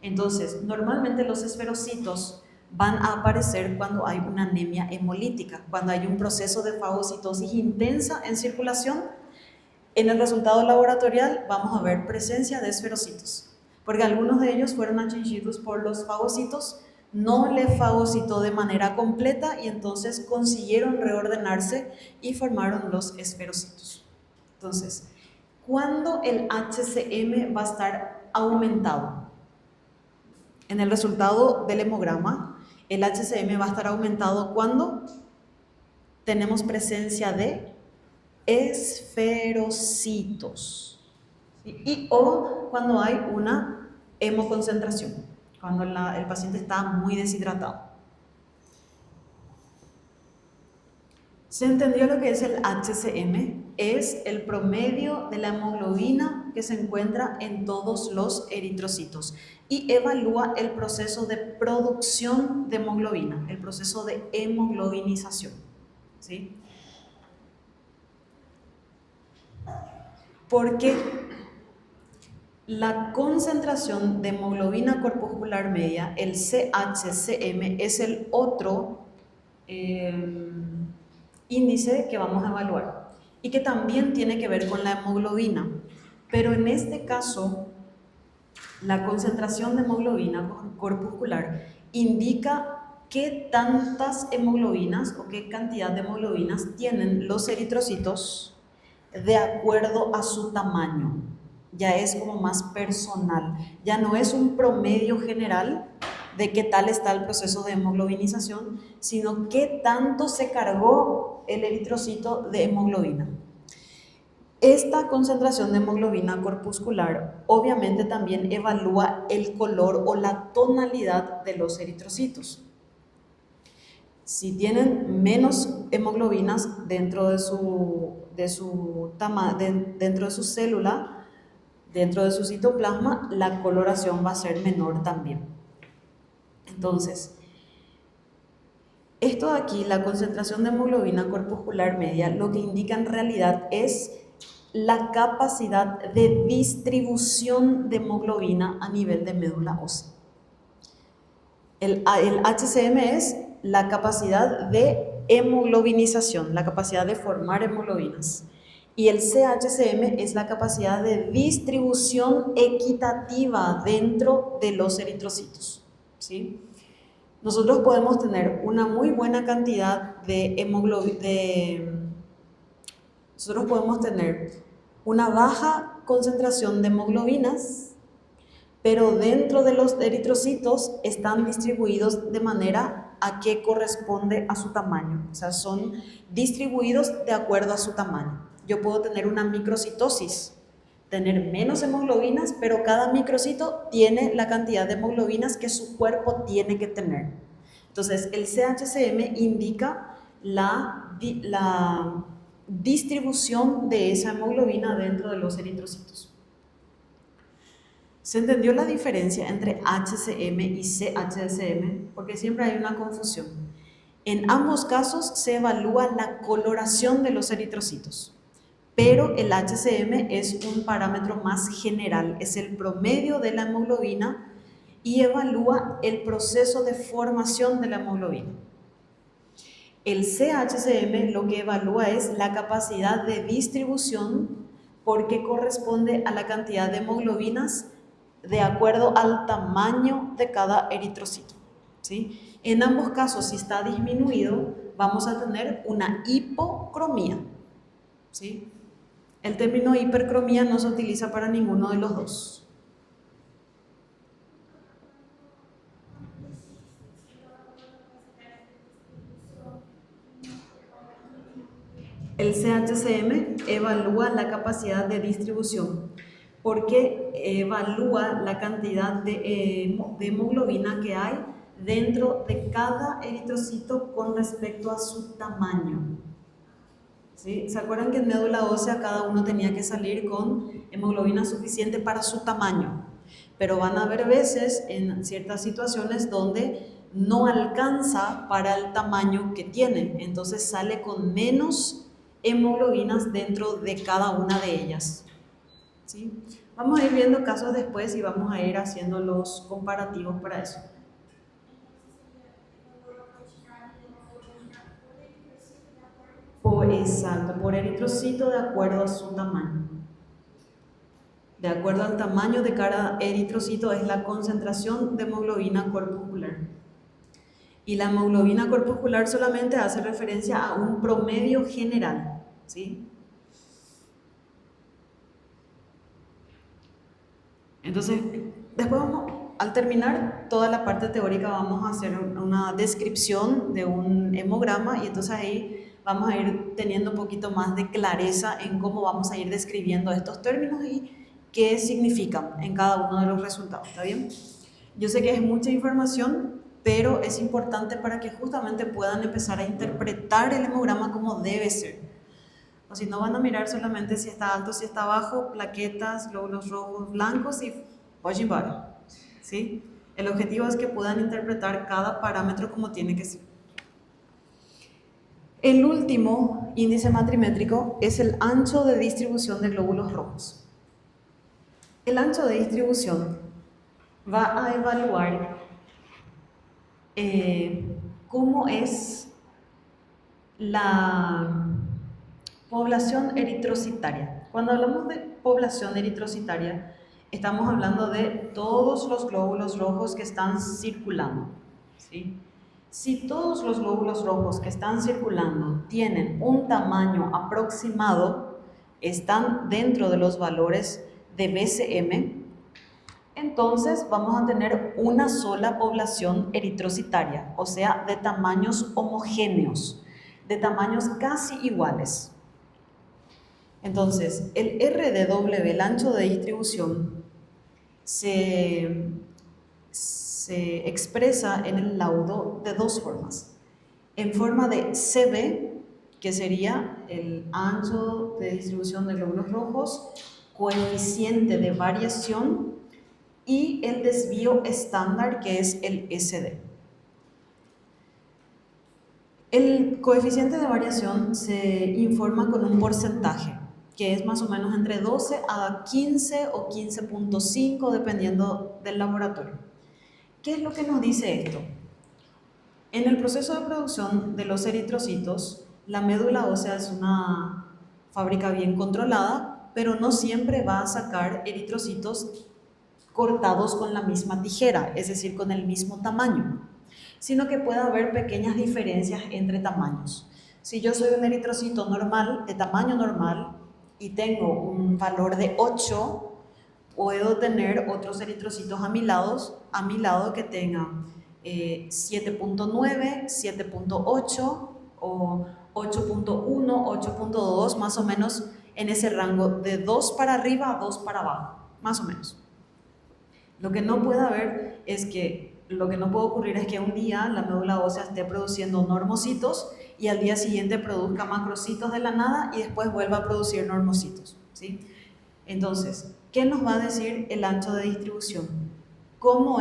Entonces, normalmente los esferocitos van a aparecer cuando hay una anemia hemolítica, cuando hay un proceso de fagocitosis intensa en circulación. En el resultado laboratorial vamos a ver presencia de esferocitos, porque algunos de ellos fueron atingidos por los fagocitos, no le fagocitó de manera completa y entonces consiguieron reordenarse y formaron los esferocitos. Entonces, ¿cuándo el HCM va a estar aumentado? En el resultado del hemograma, el HCM va a estar aumentado cuando tenemos presencia de esferocitos, ¿sí? O cuando hay una hemoconcentración, cuando el paciente está muy deshidratado. ¿Se entendió lo que es el HCM? Es el promedio de la hemoglobina que se encuentra en todos los eritrocitos y evalúa el proceso de producción de hemoglobina, el proceso de hemoglobinización, ¿sí? Porque la concentración de hemoglobina corpuscular media, el CHCM, es el otro índice que vamos a evaluar y que también tiene que ver con la hemoglobina, pero en este caso la concentración de hemoglobina corpuscular indica qué tantas hemoglobinas o qué cantidad de hemoglobinas tienen los eritrocitos de acuerdo a su tamaño. Ya es como más personal, ya no es un promedio general de qué tal está el proceso de hemoglobinización, sino qué tanto se cargó el eritrocito de hemoglobina. Esta concentración de hemoglobina corpuscular obviamente también evalúa el color o la tonalidad de los eritrocitos. Si tienen menos hemoglobinas dentro de su célula, dentro de su citoplasma, la coloración va a ser menor también. Entonces, esto de aquí, la concentración de hemoglobina corpuscular media, lo que indica en realidad es la capacidad de distribución de hemoglobina a nivel de médula ósea. El HCM es la capacidad de hemoglobinización, la capacidad de formar hemoglobinas. Y el CHCM es la capacidad de distribución equitativa dentro de los eritrocitos, ¿sí? Nosotros podemos tener una muy buena cantidad de hemoglobina, nosotros podemos tener una baja concentración de hemoglobinas, pero dentro de los eritrocitos están distribuidos de manera a que corresponde a su tamaño, o sea, son distribuidos de acuerdo a su tamaño. Yo puedo tener una microcitosis, tener menos hemoglobinas, pero cada microcito tiene la cantidad de hemoglobinas que su cuerpo tiene que tener. Entonces, el CHCM indica la distribución de esa hemoglobina dentro de los eritrocitos. ¿Se entendió la diferencia entre HCM y CHCM? Porque siempre hay una confusión. En ambos casos se evalúa la coloración de los eritrocitos, pero el HCM es un parámetro más general, es el promedio de la hemoglobina y evalúa el proceso de formación de la hemoglobina. El CHCM lo que evalúa es la capacidad de distribución porque corresponde a la cantidad de hemoglobinas de acuerdo al tamaño de cada eritrocito, ¿sí? En ambos casos, si está disminuido, vamos a tener una hipocromía, ¿sí? El término hipercromía no se utiliza para ninguno de los dos. El CHCM evalúa la capacidad de distribución porque evalúa la cantidad de hemoglobina que hay dentro de cada eritrocito con respecto a su tamaño. ¿Sí? ¿Se acuerdan que en médula ósea cada uno tenía que salir con hemoglobina suficiente para su tamaño? Pero van a haber veces en ciertas situaciones donde no alcanza para el tamaño que tiene, entonces sale con menos hemoglobinas dentro de cada una de ellas. ¿Sí? Vamos a ir viendo casos después y vamos a ir haciendo los comparativos para eso. Exacto, por eritrocito de acuerdo a su tamaño. De acuerdo al tamaño de cada eritrocito es la concentración de hemoglobina corpuscular. Y la hemoglobina corpuscular solamente hace referencia a un promedio general, ¿sí? Entonces, después al terminar toda la parte teórica vamos a hacer una descripción de un hemograma y entonces ahí vamos a ir teniendo un poquito más de clareza en cómo vamos a ir describiendo estos términos y qué significan en cada uno de los resultados, ¿está bien? Yo sé que es mucha información, pero es importante para que justamente puedan empezar a interpretar el hemograma como debe ser. O si no, van a mirar solamente si está alto, si está bajo, plaquetas, glóbulos rojos, blancos y Wajibara, ¿sí? El objetivo es que puedan interpretar cada parámetro como tiene que ser. El último índice matrimétrico es el ancho de distribución de glóbulos rojos. El ancho de distribución va a evaluar cómo es la población eritrocitaria. Cuando hablamos de población eritrocitaria, estamos hablando de todos los glóbulos rojos que están circulando, ¿sí? Si todos los glóbulos rojos que están circulando tienen un tamaño aproximado, están dentro de los valores de BCM, entonces vamos a tener una sola población eritrocitaria, o sea, de tamaños homogéneos, de tamaños casi iguales. Entonces, el RDW, el ancho de distribución, se expresa en el laudo de dos formas. En forma de CB, que sería el ancho de distribución de glóbulos rojos, coeficiente de variación y el desvío estándar, que es el SD. El coeficiente de variación se informa con un porcentaje, que es más o menos entre 12 a 15 o 15.5 dependiendo del laboratorio. ¿Qué es lo que nos dice esto? En el proceso de producción de los eritrocitos, la médula ósea es una fábrica bien controlada, pero no siempre va a sacar eritrocitos cortados con la misma tijera, es decir, con el mismo tamaño, sino que puede haber pequeñas diferencias entre tamaños. Si yo soy un eritrocito normal, de tamaño normal, y tengo un valor de 8, puedo tener otros eritrocitos a mi lado que tengan 7.9, 7.8 o 8.1, 8.2, más o menos en ese rango de 2 para arriba a 2 para abajo, más o menos. Lo que no puede haber es que, lo que no puede ocurrir es que un día la médula ósea esté produciendo normocitos y al día siguiente produzca macrocitos de la nada y después vuelva a producir normocitos, ¿sí? Entonces, ¿qué nos va a decir el ancho de distribución? ¿Cómo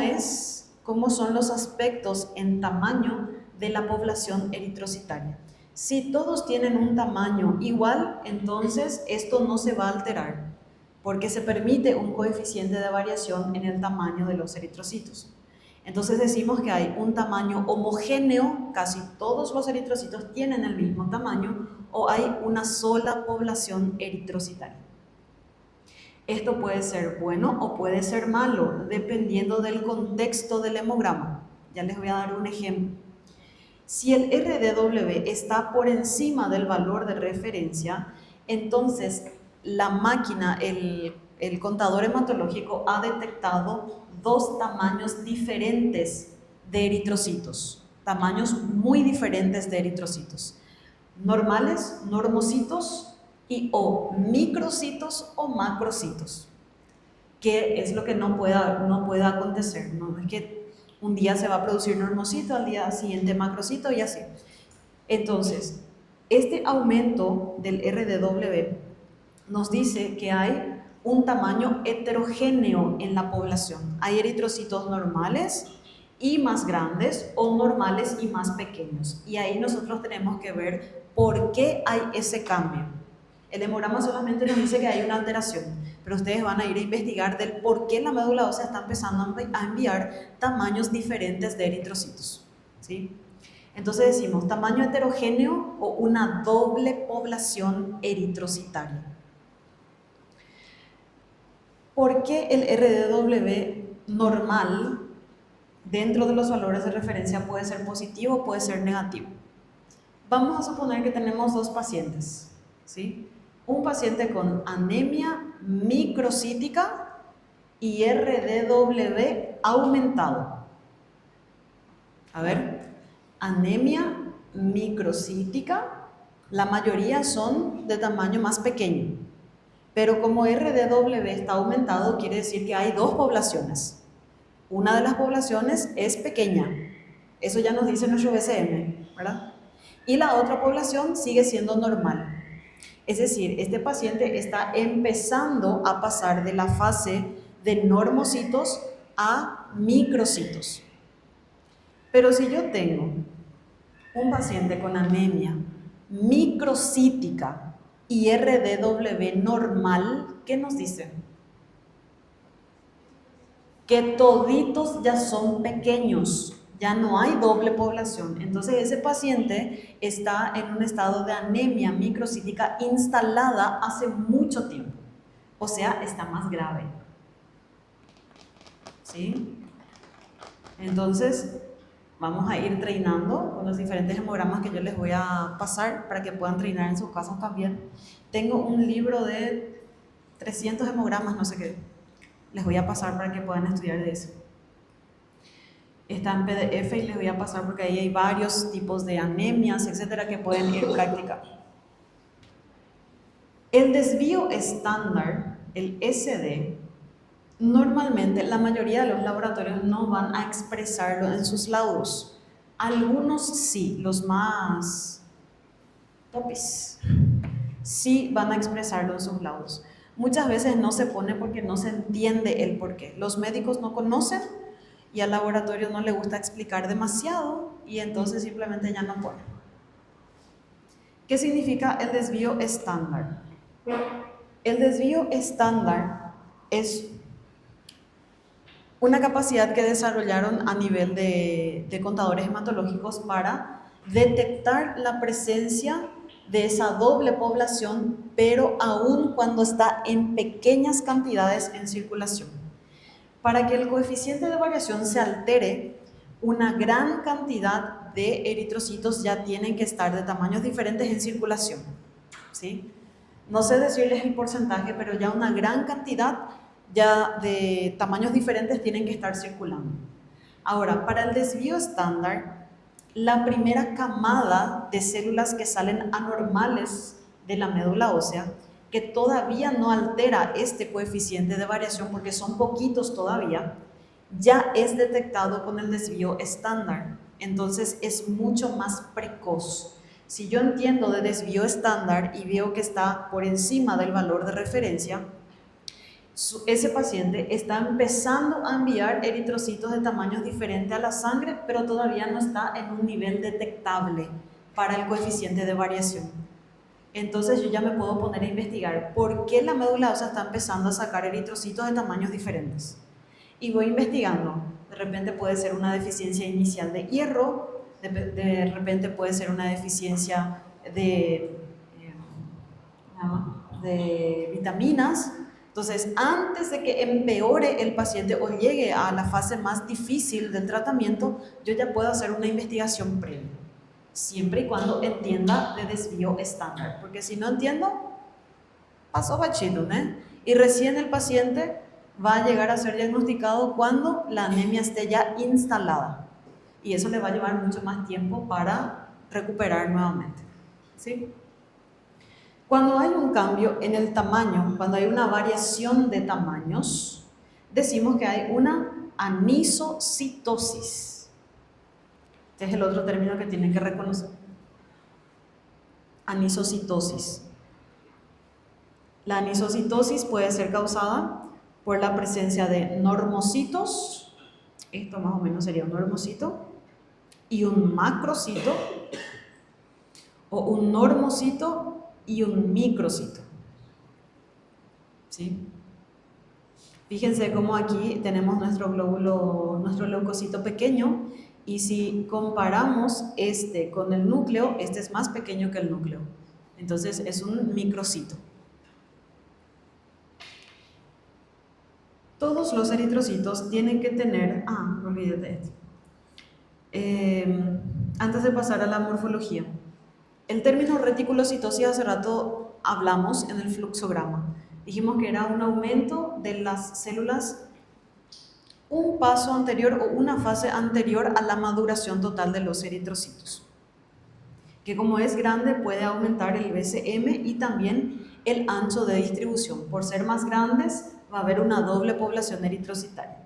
son los aspectos en tamaño de la población eritrocitaria? Si todos tienen un tamaño igual, entonces esto no se va a alterar, porque se permite un coeficiente de variación en el tamaño de los eritrocitos. Entonces decimos que hay un tamaño homogéneo, casi todos los eritrocitos tienen el mismo tamaño, o hay una sola población eritrocitaria. Esto puede ser bueno o puede ser malo, dependiendo del contexto del hemograma. Ya les voy a dar un ejemplo. Si el RDW está por encima del valor de referencia, entonces la máquina, el contador hematológico ha detectado dos tamaños diferentes de eritrocitos, tamaños muy diferentes de eritrocitos. Normales, normocitos y o microcitos o macrocitos, que es lo que no puede acontecer, no es que un día se va a producir normocito, al día siguiente macrocito y así. Entonces, este aumento del RDW nos dice que hay un tamaño heterogéneo en la población. Hay eritrocitos normales y más grandes o normales y más pequeños. Y ahí nosotros tenemos que ver por qué hay ese cambio. El hemograma solamente nos dice que hay una alteración, pero ustedes van a ir a investigar del por qué la médula ósea está empezando a enviar tamaños diferentes de eritrocitos, ¿sí? Entonces decimos tamaño heterogéneo o una doble población eritrocitaria. ¿Por qué el RDW normal dentro de los valores de referencia puede ser positivo o puede ser negativo? Vamos a suponer que tenemos dos pacientes, ¿sí? Un paciente con anemia microcítica y RDW aumentado. A ver, anemia microcítica, la mayoría son de tamaño más pequeño, pero como RDW está aumentado, quiere decir que hay dos poblaciones. Una de las poblaciones es pequeña, eso ya nos dice nuestro BCM, ¿verdad? Y la otra población sigue siendo normal. Es decir, este paciente está empezando a pasar de la fase de normocitos a microcitos. Pero si yo tengo un paciente con anemia microcítica y RDW normal, ¿qué nos dicen? Que toditos ya son pequeños, ya no hay doble población. Entonces ese paciente está en un estado de anemia microcítica instalada hace mucho tiempo, o sea, está más grave, ¿sí? Entonces vamos a ir treinando con los diferentes hemogramas que yo les voy a pasar para que puedan treinar en sus casas también. Tengo un libro de 300 hemogramas, no sé qué, les voy a pasar para que puedan estudiar de eso. Está en PDF y les voy a pasar porque ahí hay varios tipos de anemias, etcétera, que pueden ir practicando. El desvío estándar, el SD, normalmente la mayoría de los laboratorios no van a expresarlo en sus laudos. Algunos sí, los más topis, sí van a expresarlo en sus laudos. Muchas veces no se pone porque no se entiende el porqué. Los médicos no conocen y al laboratorio no le gusta explicar demasiado y entonces simplemente ya no pone. ¿Qué significa el desvío estándar? El desvío estándar es una capacidad que desarrollaron a nivel de contadores hematológicos para detectar la presencia de esa doble población, pero aún cuando está en pequeñas cantidades en circulación. Para que el coeficiente de variación se altere, una gran cantidad de eritrocitos ya tienen que estar de tamaños diferentes en circulación, ¿sí? No sé decirles el porcentaje, pero ya una gran cantidad ya de tamaños diferentes tienen que estar circulando. Ahora, para el desvío estándar, la primera camada de células que salen anormales de la médula ósea, que todavía no altera este coeficiente de variación porque son poquitos todavía, ya es detectado con el desvío estándar. Entonces es mucho más precoz. Si yo entiendo de desvío estándar y veo que está por encima del valor de referencia, ese paciente está empezando a enviar eritrocitos de tamaños diferentes a la sangre, pero todavía no está en un nivel detectable para el coeficiente de variación. Entonces yo ya me puedo poner a investigar por qué la médula ósea está empezando a sacar eritrocitos de tamaños diferentes. y voy investigando. De repente puede ser una deficiencia inicial de hierro, de repente puede ser una deficiencia de vitaminas. Entonces, antes de que empeore el paciente o llegue a la fase más difícil del tratamiento, yo ya puedo hacer una investigación previa, siempre y cuando entienda de desvío estándar, porque si no entiendo, pasó bachito, ¿eh? Y recién el paciente va a llegar a ser diagnosticado cuando la anemia esté ya instalada, y eso le va a llevar mucho más tiempo para recuperar nuevamente, ¿sí? Cuando hay un cambio en el tamaño, cuando hay una variación de tamaños, decimos que hay una anisocitosis. Este es el otro término que tienen que reconocer. Anisocitosis. La anisocitosis puede ser causada por la presencia de normocitos, esto más o menos sería un normocito, y un macrocito, o un normocito y un microcito, ¿sí? Fíjense cómo aquí tenemos nuestro glóbulo, nuestro leucocito pequeño, y si comparamos este con el núcleo, este es más pequeño que el núcleo, entonces es un microcito. Todos los eritrocitos tienen que tener, no olvides de esto. Antes de pasar a la morfología, el término reticulocitosis hace rato hablamos en el fluxograma. Dijimos que era un aumento de las células un paso anterior o una fase anterior a la maduración total de los eritrocitos, que como es grande puede aumentar el BCM y también el ancho de distribución. Por ser más grandes va a haber una doble población eritrocitaria.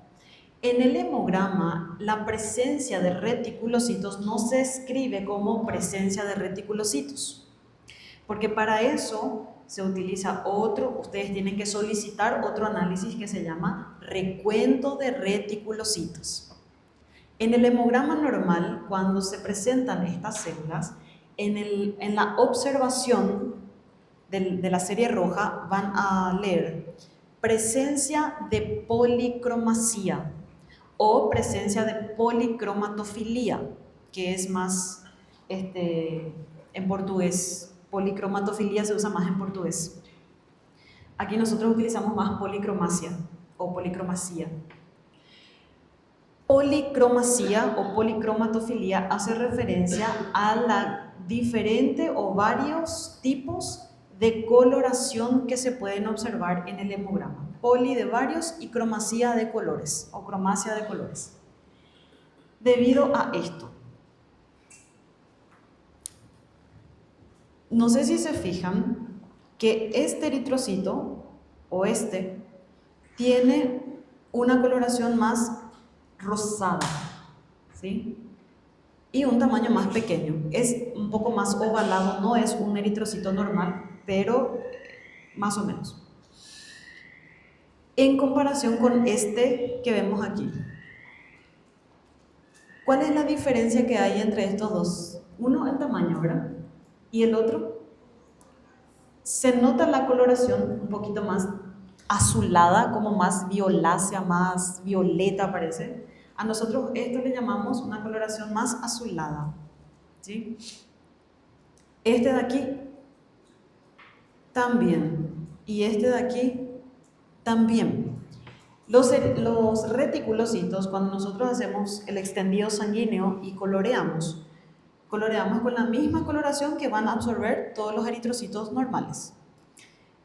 En el hemograma, la presencia de reticulocitos no se escribe como presencia de reticulocitos, porque para eso se utiliza ustedes tienen que solicitar otro análisis que se llama recuento de reticulocitos. En el hemograma normal, cuando se presentan estas células, en la observación de la serie roja van a leer presencia de policromacia o presencia de policromatofilia, que es más en portugués. Policromatofilia se usa más en portugués. Aquí nosotros utilizamos más policromacia o policromacia. Policromacia o policromatofilia hace referencia a la diferente o varios tipos de coloración que se pueden observar en el hemograma. Poli de varios y cromacia de colores o cromacia de colores. Debido a esto, no sé si se fijan que este eritrocito o tiene una coloración más rosada, ¿sí? Y un tamaño más pequeño, es un poco más ovalado, no es un eritrocito normal, pero más o menos. En comparación con este que vemos aquí, ¿cuál es la diferencia que hay entre estos dos? Uno, el tamaño, ¿verdad? Y el otro, se nota la coloración un poquito más azulada, como más violácea, más violeta parece. A nosotros esto le llamamos una coloración más azulada, ¿sí? Este de aquí también, y este de aquí también. Los reticulocitos, cuando nosotros hacemos el extendido sanguíneo y coloreamos con la misma coloración que van a absorber todos los eritrocitos normales.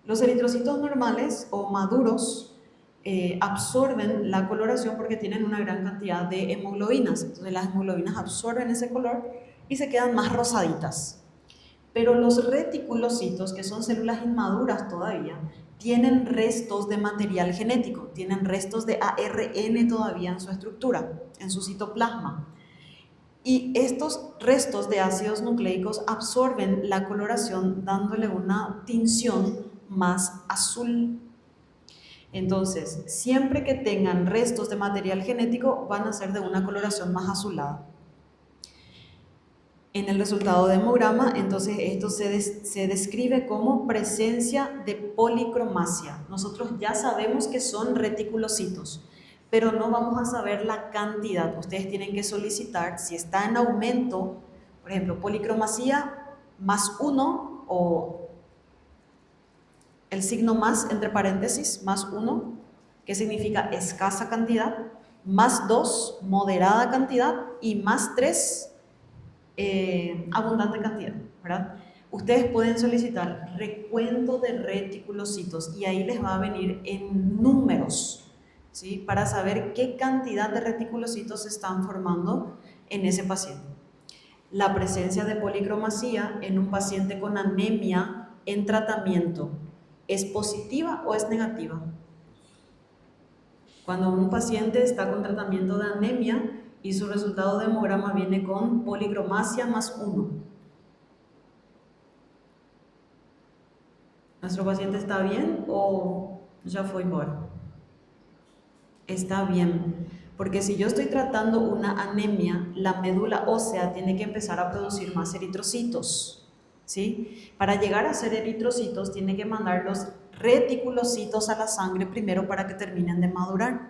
Los eritrocitos normales o maduros absorben la coloración porque tienen una gran cantidad de hemoglobinas. Entonces las hemoglobinas absorben ese color y se quedan más rosaditas. Pero los reticulocitos, que son células inmaduras todavía, tienen restos de material genético, tienen restos de ARN todavía en su estructura, en su citoplasma. Y estos restos de ácidos nucleicos absorben la coloración dándole una tinción más azul. Entonces, siempre que tengan restos de material genético, van a ser de una coloración más azulada. En el resultado de hemograma, entonces esto se describe como presencia de policromacia. Nosotros ya sabemos que son reticulocitos, pero no vamos a saber la cantidad. Ustedes tienen que solicitar, si está en aumento, por ejemplo, policromacía +1 o el signo más entre paréntesis, +1, que significa escasa cantidad, +2, moderada cantidad y +3, abundante cantidad, ¿verdad? Ustedes pueden solicitar recuento de reticulocitos y ahí les va a venir en números, ¿sí? Para saber qué cantidad de reticulocitos se están formando en ese paciente. La presencia de policromacía en un paciente con anemia en tratamiento, ¿es positiva o es negativa? Cuando un paciente está con tratamiento de anemia y su resultado de hemograma viene con policromacia +1. ¿Nuestro paciente está bien o ya fue embora? Está bien, porque si yo estoy tratando una anemia, la médula ósea tiene que empezar a producir más eritrocitos, ¿sí? Para llegar a ser eritrocitos tiene que mandar los reticulocitos a la sangre primero para que terminen de madurar.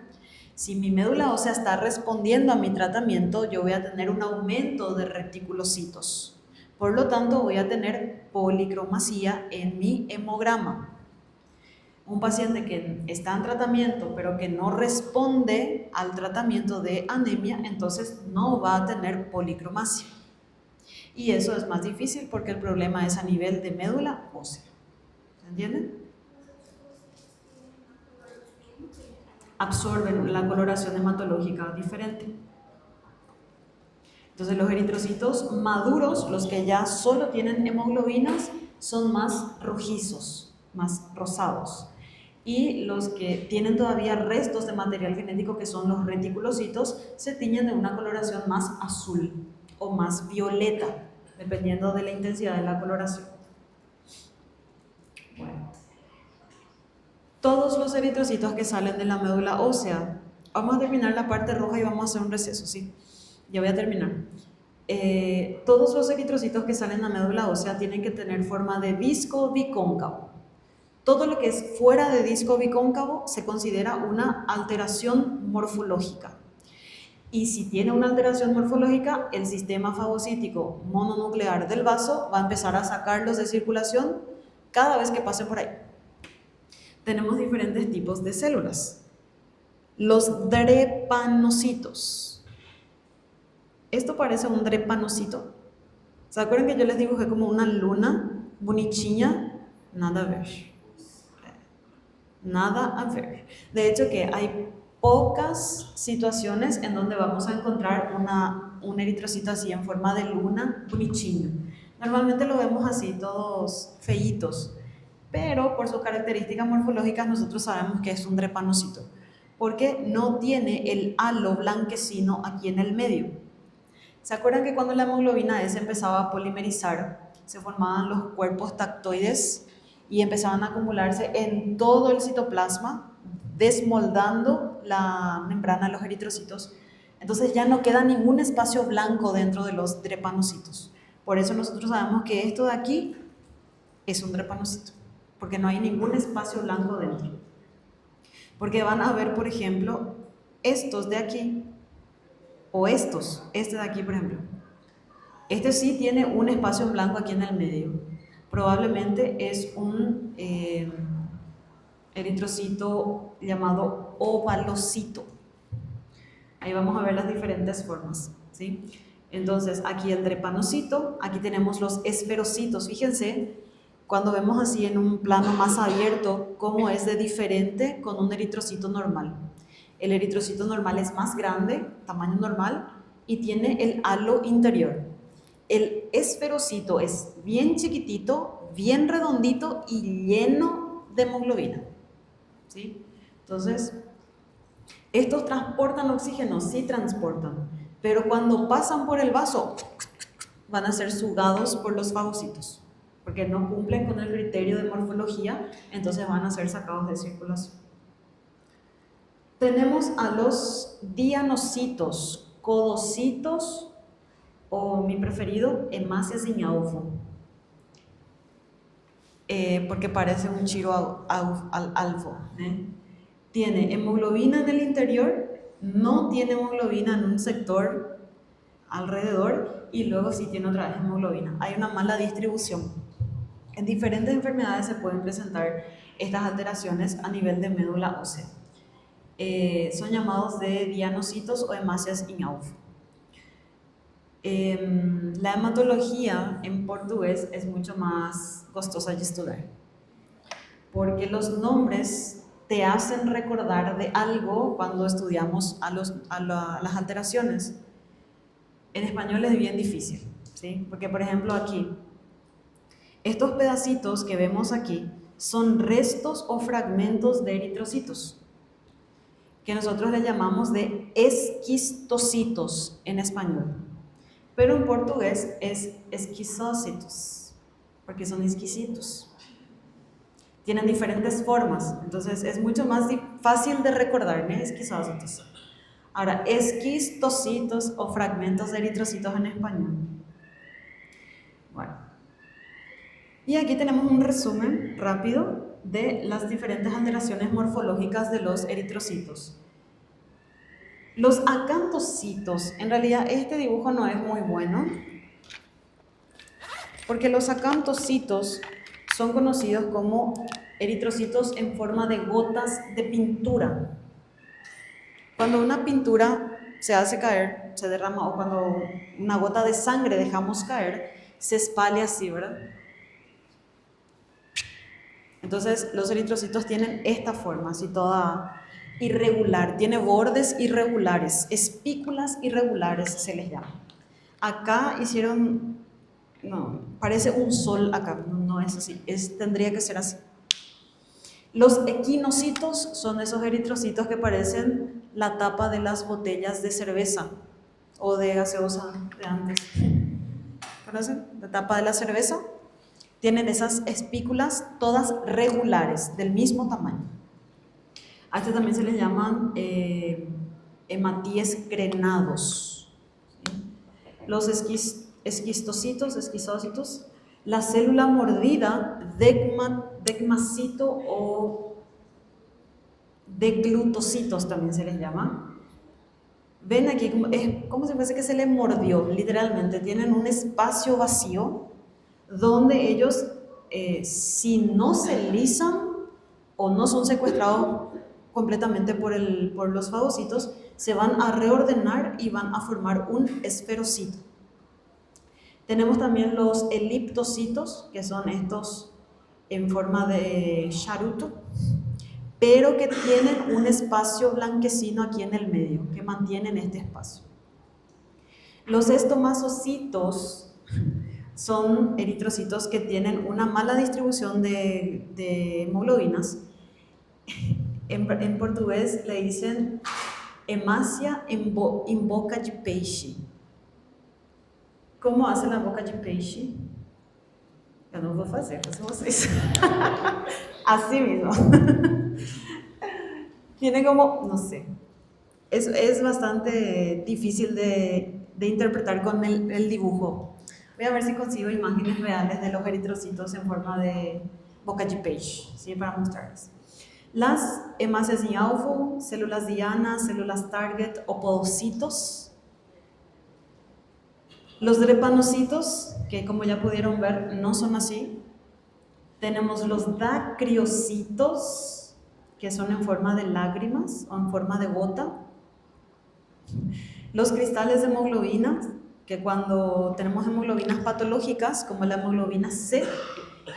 Si mi médula ósea está respondiendo a mi tratamiento, yo voy a tener un aumento de reticulocitos. Por lo tanto, voy a tener policromacía en mi hemograma. Un paciente que está en tratamiento pero que no responde al tratamiento de anemia, entonces no va a tener policromacia. Y eso es más difícil porque el problema es a nivel de médula ósea. ¿Se entienden? Absorben la coloración hematológica diferente. Entonces los eritrocitos maduros, los que ya solo tienen hemoglobinas, son más rojizos, más rosados. Y los que tienen todavía restos de material genético, que son los reticulocitos, se tiñen de una coloración más azul o más violeta, dependiendo de la intensidad de la coloración. Bueno, todos los eritrocitos que salen de la médula ósea, vamos a terminar la parte roja y vamos a hacer un receso, ¿sí? Ya voy a terminar. Todos los eritrocitos que salen de la médula ósea tienen que tener forma de disco bicóncavo. Todo lo que es fuera de disco bicóncavo se considera una alteración morfológica. Y si tiene una alteración morfológica, el sistema fagocítico mononuclear del vaso va a empezar a sacarlos de circulación cada vez que pase por ahí. Tenemos diferentes tipos de células. Los drepanocitos. Esto parece un drepanocito. ¿Se acuerdan que yo les dibujé como una luna bonitinha? Nada a ver. Nada a ver. De hecho que hay pocas situaciones en donde vamos a encontrar un eritrocito así en forma de luna bonitinho. Normalmente lo vemos así, todos feitos, pero por sus características morfológicas nosotros sabemos que es un drepanocito, porque no tiene el halo blanquecino aquí en el medio. ¿Se acuerdan que cuando la hemoglobina S empezaba a polimerizar, se formaban los cuerpos tactoides y empezaban a acumularse en todo el citoplasma, desmoldando la membrana de los eritrocitos? Entonces ya no queda ningún espacio blanco dentro de los drepanocitos. Por eso nosotros sabemos que esto de aquí es un drepanocito, porque no hay ningún espacio blanco dentro. Porque van a ver, por ejemplo, estos de aquí, o este de aquí, por ejemplo. Este sí tiene un espacio en blanco aquí en el medio. Probablemente es un eritrocito llamado ovalocito. Ahí vamos a ver las diferentes formas, ¿sí? Entonces, aquí el drepanocito, aquí tenemos los esferocitos. Fíjense, cuando vemos así en un plano más abierto, cómo es de diferente con un eritrocito normal. El eritrocito normal es más grande, tamaño normal, y tiene el halo interior. El esferocito es bien chiquitito, bien redondito y lleno de hemoglobina, ¿sí? Entonces, estos transportan oxígeno, sí transportan, pero cuando pasan por el vaso, van a ser sugados por los fagocitos, porque no cumplen con el criterio de morfología, entonces van a ser sacados de circulación. Tenemos a los dianocitos, codocitos o mi preferido, Hemácias in alvo, porque parece un chiro alvo, ¿eh? tiene hemoglobina en el interior, no tiene hemoglobina en un sector alrededor y luego sí tiene otra vez hemoglobina. Hay una mala distribución. En diferentes enfermedades se pueden presentar estas alteraciones a nivel de médula ósea. Son llamados de dianocitos o hemácias in alfa. La hematología en portugués es mucho más costosa de estudiar, porque los nombres te hacen recordar de algo cuando estudiamos las alteraciones. En español es bien difícil, ¿sí? Porque por ejemplo aquí, estos pedacitos que vemos aquí son restos o fragmentos de eritrocitos, que nosotros le llamamos de esquistocitos en español. Pero en portugués es esquizócitos, porque son exquisitos. Tienen diferentes formas, entonces es mucho más fácil de recordar, ¿no? Esquizócitos. Ahora, esquistocitos o fragmentos de eritrocitos en español. Bueno, y aquí tenemos un resumen rápido de las diferentes alteraciones morfológicas de los eritrocitos. Los acantocitos, en realidad este dibujo no es muy bueno, porque los acantocitos son conocidos como eritrocitos en forma de gotas de pintura. Cuando una pintura se hace caer, se derrama, o cuando una gota de sangre dejamos caer, se espalda así, ¿verdad? Entonces los eritrocitos tienen esta forma, así toda irregular, tiene bordes irregulares, espículas irregulares se les llama. Acá hicieron, no, parece un sol acá, no es así, tendría que ser así. Los equinocitos son esos eritrocitos que parecen la tapa de las botellas de cerveza o de gaseosa de antes. ¿Conocen? La tapa de la cerveza. Tienen esas espículas todas regulares, del mismo tamaño. A este también se les llaman hematíes crenados. ¿Sí? Los esquistocitos, la célula mordida, degmacito o deglutocitos también se les llama. Ven aquí, es como si fuese que se les mordió, literalmente. Tienen un espacio vacío donde ellos, si no se lisan o no son secuestrados completamente por los fagocitos, se van a reordenar y van a formar un esferocito. Tenemos también los eliptocitos, que son estos en forma de charuto, pero que tienen un espacio blanquecino aquí en el medio, que mantienen este espacio. Los estomazocitos son eritrocitos que tienen una mala distribución de hemoglobinas. En portugués le dicen hemácia em boca de peixe. ¿Cómo hace la boca de peixe? Eu não vou fazer, façam vocês. Así mismo. Tiene como, no sé, es bastante difícil de interpretar con el dibujo. Voy a ver si consigo imágenes reales de los eritrocitos en forma de boca de peixe, ¿sí? Para mostrarles. Las hemácias in alfa, células diana, células target o podocitos. Los drepanocitos, que como ya pudieron ver no son así. Tenemos los dacriocitos, que son en forma de lágrimas o en forma de gota. Los cristales de hemoglobina, que cuando tenemos hemoglobinas patológicas, como la hemoglobina C,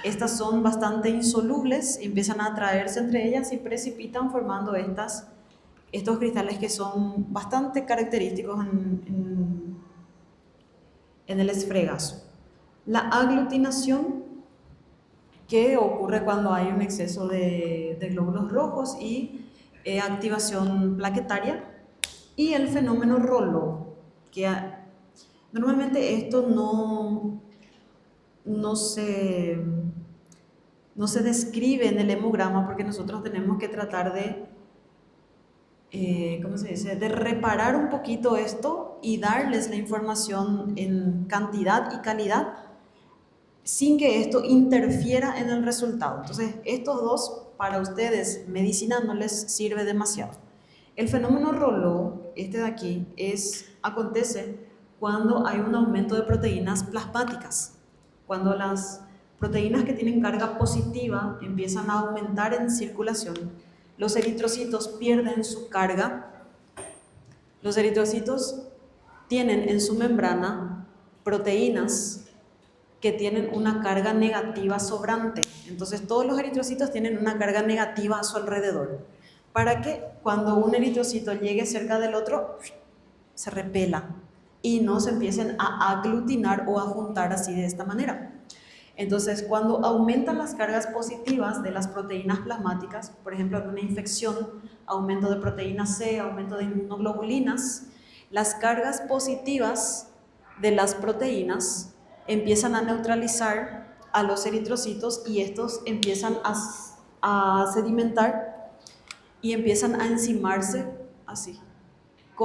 estas son bastante insolubles, empiezan a atraerse entre ellas y precipitan formando estos cristales que son bastante característicos en el esfregazo. La aglutinación, que ocurre cuando hay un exceso de glóbulos rojos y activación plaquetaria, y el fenómeno Rolo, que normalmente esto no se describe en el hemograma porque nosotros tenemos que tratar de, ¿cómo se dice?, de reparar un poquito esto y darles la información en cantidad y calidad sin que esto interfiera en el resultado. Entonces, estos dos para ustedes medicina no les sirve demasiado. El fenómeno Rayleigh, este de aquí, acontece cuando hay un aumento de proteínas plasmáticas. Cuando las proteínas que tienen carga positiva empiezan a aumentar en circulación, los eritrocitos pierden su carga. Los eritrocitos tienen en su membrana proteínas que tienen una carga negativa sobrante. Entonces todos los eritrocitos tienen una carga negativa a su alrededor, para que cuando un eritrocito llegue cerca del otro, se repela y no se empiecen a aglutinar o a juntar así de esta manera. Entonces, cuando aumentan las cargas positivas de las proteínas plasmáticas, por ejemplo, en una infección, aumento de proteína C, aumento de inmunoglobulinas, las cargas positivas de las proteínas empiezan a neutralizar a los eritrocitos y estos empiezan a sedimentar y empiezan a enzimarse así.